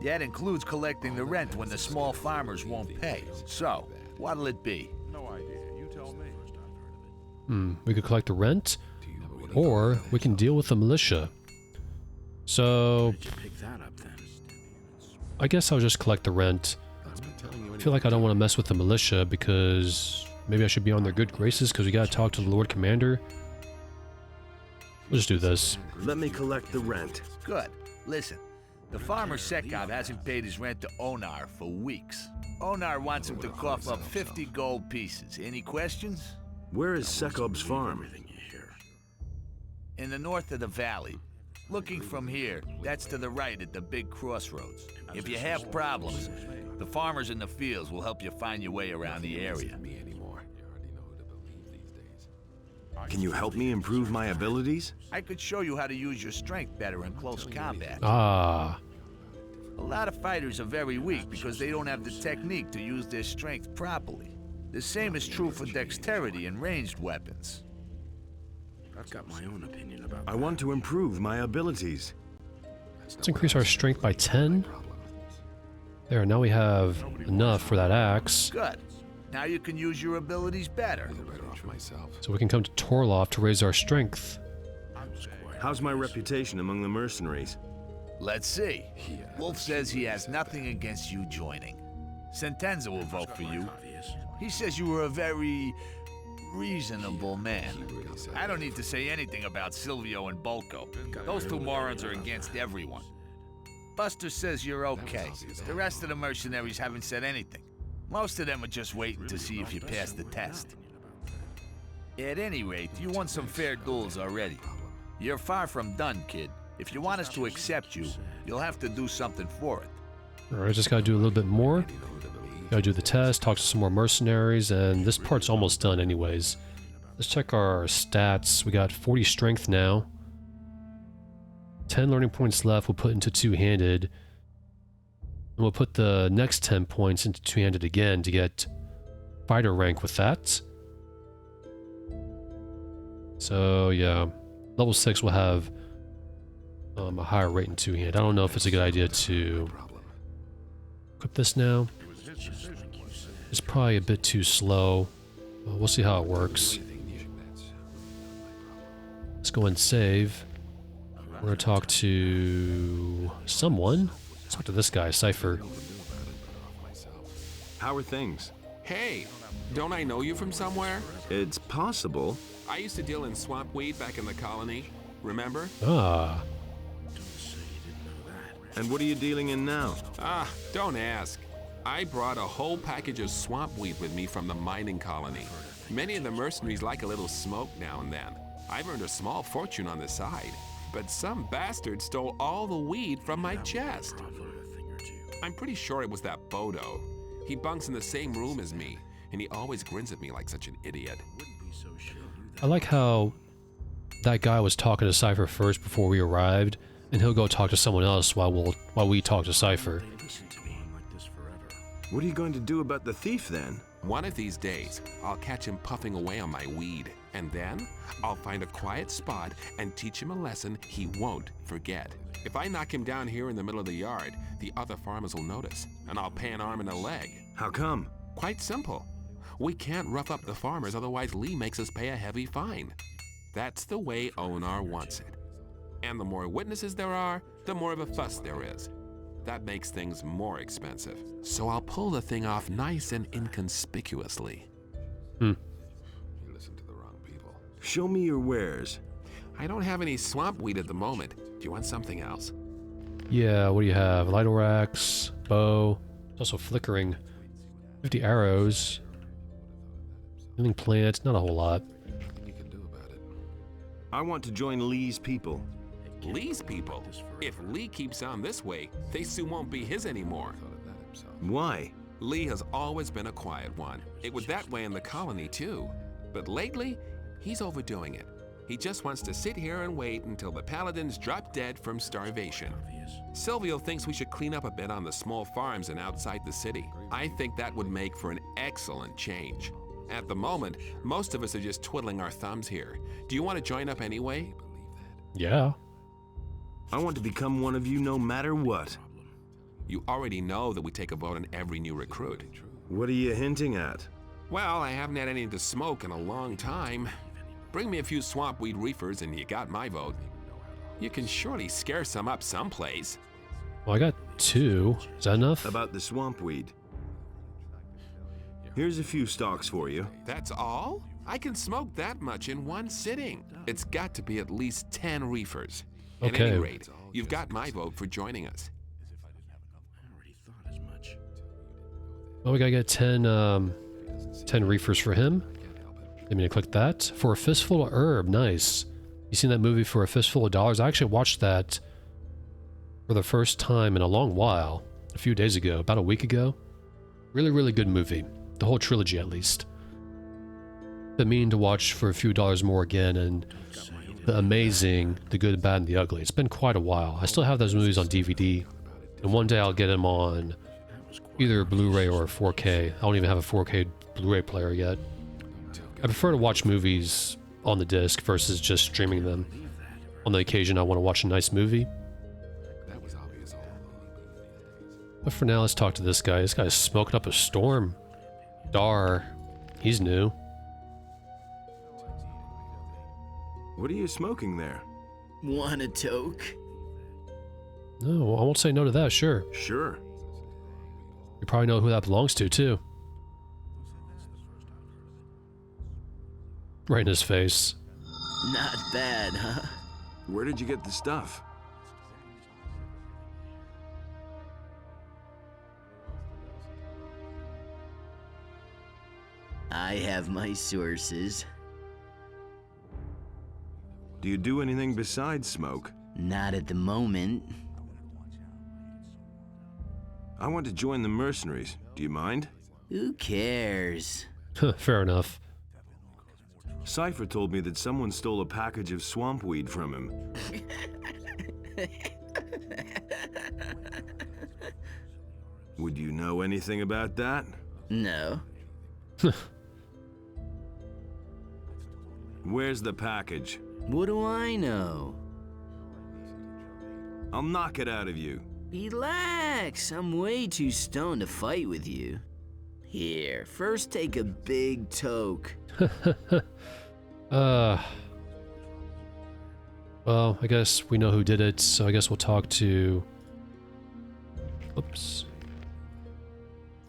That includes collecting the rent when the small farmers won't pay. So, what'll it be?
No idea. You tell me.
We could collect the rent, or we can deal with the militia. So, I guess I'll just collect the rent. I feel like I don't want to mess with the militia because maybe I should be on their good graces because we gotta talk to the Lord Commander. We'll just do this.
Let me collect the rent.
Good. Listen, the farmer Sekov hasn't paid his rent to Onar for weeks. Onar wants him to cough up 50 gold pieces. Any questions?
Where is Sekov's farm?
In the north of the valley. Looking from here, that's to the right at the big crossroads. If you have problems, the farmers in the fields will help you find your way around the area.
Can you help me improve my abilities?
I could show you how to use your strength better in close combat.
Ah.
A lot of fighters are very weak because they don't have the technique to use their strength properly. The same is true for dexterity and ranged weapons.
I've got my own opinion about that.
I want to improve my abilities.
Let's increase our strength by 10. There, now we have enough for that axe.
Good. Now you can use your abilities better.
So we can come to Torloff to raise our strength.
How's my reputation among the mercenaries?
Let's see. Wolf says he has nothing against you joining. Sentenza will vote for you. He says you were a very reasonable man. I don't need to say anything about Silvio and Bolko. Those 2 morons are against everyone. Buster says you're okay. The rest of the mercenaries haven't said anything. Most of them are just waiting to see if you pass the test. At any rate, you won some fair duels already. You're far from done, kid. If you want us to accept you, you'll have to do something for it.
Alright, just gotta do a little bit more. Gotta do the test, talk to some more mercenaries, and this part's almost done anyways. Let's check our stats. We got 40 strength now. 10 learning points left we'll put into two-handed. And we'll put the next 10 points into two-handed again to get fighter rank with that. So yeah, level 6 will have a higher rate in two-handed. I don't know if it's a good idea to equip this now. It's probably a bit too slow. We'll see how it works. Let's go and save. We're gonna talk to someone. Let's talk to this guy, Cypher.
How are things?
Hey, don't I know you from somewhere?
It's possible.
I used to deal in swamp weed back in the colony. Remember?
Ah.
And what are you dealing in now?
Ah, don't ask. I brought a whole package of swamp weed with me from the mining colony. Many of the mercenaries like a little smoke now and then. I've earned a small fortune on the side, but some bastard stole all the weed from my chest. I'm pretty sure it was that Bodo. He bunks in the same room as me, and he always grins at me like such an idiot.
I like how that guy was talking to Cypher first before we arrived, and he'll go talk to someone else while we talk to Cypher.
What are you going to do about the thief then?
One of these days, I'll catch him puffing away on my weed, and then I'll find a quiet spot and teach him a lesson he won't forget. If I knock him down here in the middle of the yard, the other farmers will notice, and I'll pay an arm and a leg.
How come?
Quite simple. We can't rough up the farmers, otherwise Lee makes us pay a heavy fine. That's the way Onar wants it. And the more witnesses there are, the more of a fuss there is. That makes things more expensive. So I'll pull the thing off nice and inconspicuously.
Hmm.
You listen to the wrong people.
Show me your wares.
I don't have any swamp weed at the moment. Do you want something else?
Yeah, what do you have? Ladle racks, bow. It's also flickering. 50 arrows. Healing plants, not a whole lot.
You can do about it.
I want to join Lee's people.
Lee's people? If Lee keeps on this way, they soon won't be his anymore.
Why?
Lee has always been a quiet one. It was that way in the colony too. But lately, he's overdoing it. He just wants to sit here and wait until the paladins drop dead from starvation. Silvio thinks we should clean up a bit on the small farms and outside the city. I think that would make for an excellent change. At the moment, most of us are just twiddling our thumbs here. Do you want to join up anyway?
Yeah.
I want to become one of you no matter what.
You already know that we take a vote on every new recruit.
What are you hinting at?
Well, I haven't had anything to smoke in a long time. Bring me a few swamp weed reefers and you got my vote. You can surely scare some up someplace.
Well, I got 2. Is that enough?
About the swamp weed. Here's a few stalks for you.
That's all? I can smoke that much in one sitting. It's got to be at least 10 reefers. At
Okay.
any rate, you've got my vote for joining us.
Well, we gotta get 10 reefers for him. Let me click that. For a fistful of herb, nice. You seen that movie For a Fistful of Dollars? I actually watched that for the first time in a long while. A few days ago, about a week ago. Really, really good movie. The whole trilogy, at least. Been meaning to watch For a Few Dollars More again, and The Amazing, The Good, Bad, and the Ugly. It's been quite a while. I still have those movies on DVD, and one day I'll get them on either Blu-ray or 4K. I don't even have a 4K Blu-ray player yet. I prefer to watch movies on the disc versus just streaming them. On the occasion I want to watch a nice movie. But for now, let's talk to this guy. This guy's smoking up a storm. Dar, he's new.
What are you smoking there?
Want a toke?
No, I won't say no to that, sure.
Sure.
You probably know who that belongs to, too. Right in his face.
Not bad, huh?
Where did you get the stuff?
I have my sources.
Do you do anything besides smoke?
Not at the moment.
I want to join the Mercenaries. Do you mind?
Who cares?
Fair enough.
Cypher told me that someone stole a package of swamp weed from him. Would you know anything about that?
No.
Where's the package?
What do I know?
I'll knock it out of you.
Relax, I'm way too stoned to fight with you. Here, first take a big toke.
Well, I guess we know who did it, so I guess we'll talk to... Oops.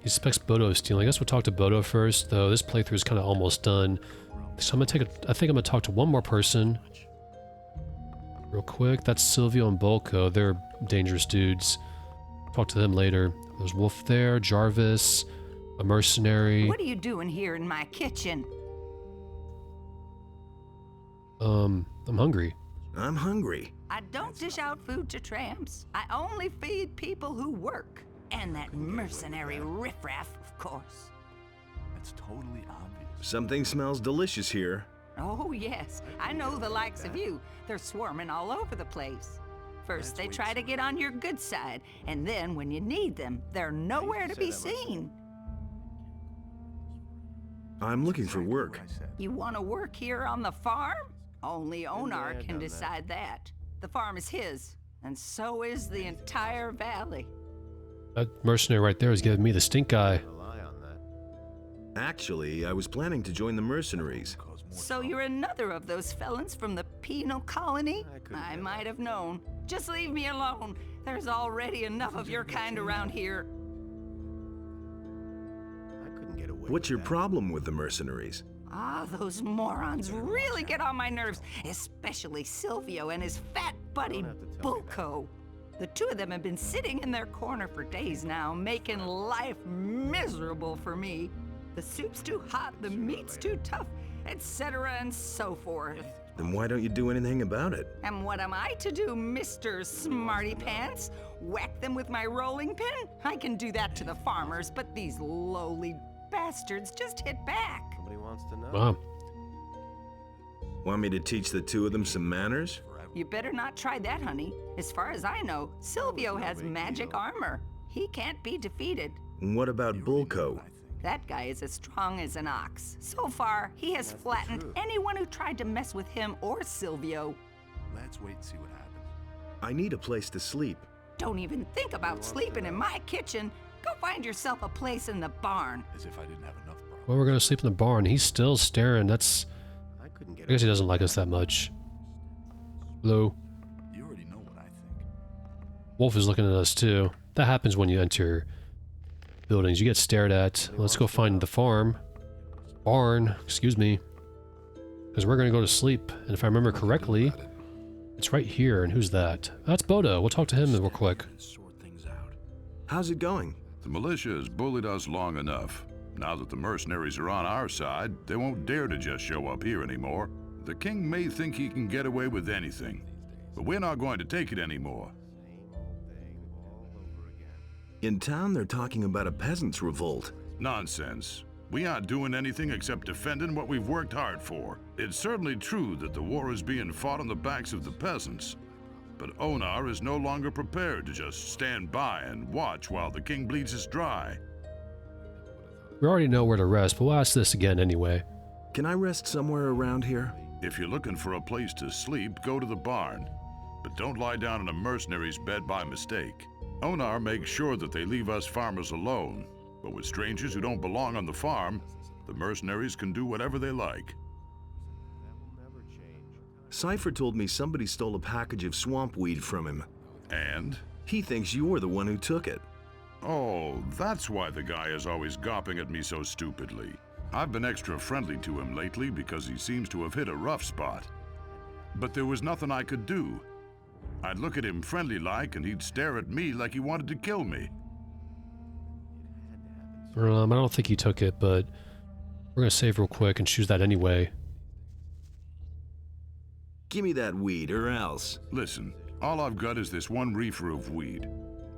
He suspects Bodo of stealing. I guess we'll talk to Bodo first, though this playthrough is kind of almost done. So I'm gonna I think I'm gonna talk to one more person. Real quick. That's Silvio and Bolko. They're dangerous dudes. Talk to them later. There's Wolf there, Jarvis, a mercenary.
What are you doing here in my kitchen?
I'm hungry.
I'm hungry.
I don't dish out food to tramps. I only feed people who work. And that mercenary riffraff, of course.
That's totally obvious.
Something smells delicious here.
Oh, yes. I know the likes of you. They're swarming all over the place. First, they try to get on your good side, and then when you need them, they're nowhere to be seen.
I'm looking for work.
You want to work here on the farm? Only Onar can decide that. The farm is his, and so is the entire valley.
That mercenary right there is giving me the stink eye.
Actually, I was planning to join the Mercenaries.
So you're another of those felons from the penal colony? I might have known. Just leave me alone. There's already enough of your kind around here.
What's your problem with the Mercenaries?
Ah, those morons really get on my nerves, especially Silvio and his fat buddy Bulko. The two of them have been sitting in their corner for days now, making life miserable for me. The soup's too hot, the meat's too tough, etc. and so forth.
Then why don't you do anything about it?
And what am I to do, Mr. Smarty Pants? Whack them with my rolling pin? I can do that to the farmers, but these lowly bastards just hit back.
Nobody wants to know.
Wow.
Want me to teach the two of them some manners?
You better not try that, honey. As far as I know, Silvio has magic armor. He can't be defeated.
And what about Bulko?
That guy is as strong as an ox. So far, he has flattened anyone who tried to mess with him or Silvio.
Let's wait and see what happens.
I need a place to sleep.
Don't even think about sleeping in my kitchen. Go find yourself a place in the barn.
As if I didn't have enough problems.
Well, we're gonna sleep in the barn. He's still staring. That's... I guess he doesn't like us that much. Hello?
You already know what I think.
Wolf is looking at us too. That happens when you enter buildings. You get stared at. Let's go find the farm. Barn, excuse me. Because we're gonna go to sleep. And if I remember correctly, it's right here. And who's that? That's Bodo. We'll talk to him real quick.
How's it going?
The militia has bullied us long enough. Now that the mercenaries are on our side, they won't dare to just show up here anymore. The king may think he can get away with anything, but we're not going to take it anymore.
In town, they're talking about a peasants' revolt.
Nonsense. We aren't doing anything except defending what we've worked hard for. It's certainly true that the war is being fought on the backs of the peasants, but Onar is no longer prepared to just stand by and watch while the king bleeds us dry.
We already know where to rest, but we'll ask this again anyway.
Can I rest somewhere around here?
If you're looking for a place to sleep, go to the barn. But don't lie down in a mercenary's bed by mistake. Onar makes sure that they leave us farmers alone, but with strangers who don't belong on the farm, the mercenaries can do whatever they like.
Cypher told me somebody stole a package of swamp weed from him.
And?
He thinks you're the one who took it.
Oh, that's why the guy is always gawping at me so stupidly. I've been extra friendly to him lately because he seems to have hit a rough spot. But there was nothing I could do. I'd look at him friendly-like and he'd stare at me like he wanted to kill me.
I don't think he took it, but we're gonna save real quick and choose that anyway.
Give me that weed, or else.
Listen, all I've got is this one reefer of weed.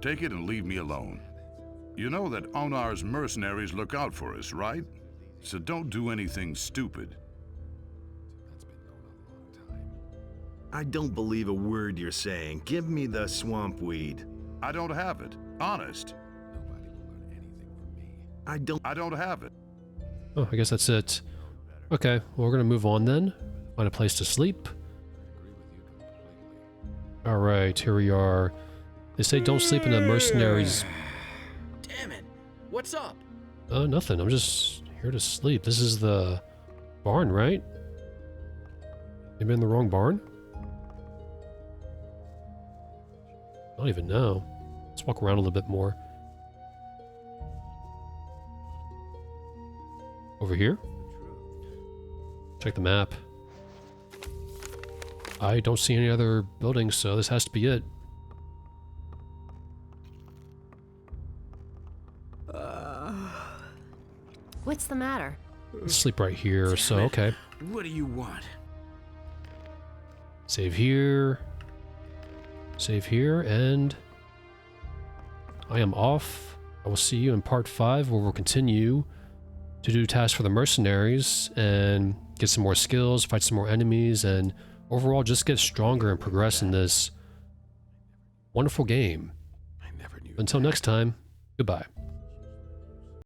Take it and leave me alone. You know that Onar's mercenaries look out for us, right? So don't do anything stupid.
I don't believe a word you're saying. Give me the swamp weed.
I don't have it. Honest.
I don't
have it.
Oh, I guess that's it. Okay, well, we're gonna move on then. Find a place to sleep. Alright, here we are. They say don't sleep in the mercenaries.
Damn it. What's up?
Nothing. I'm just here to sleep. This is the barn, right? Maybe in the wrong barn? I don't even know. Let's walk around a little bit more. Over here? Check the map. I don't see any other buildings, so this has to be it.
What's the matter?
Sleep right here, so okay.
What do you want?
Save here. Save here, and I am off. I will see you in part 5, where we'll continue to do tasks for the mercenaries and get some more skills, fight some more enemies, and overall just get stronger and progress in this wonderful game. Until next time, goodbye.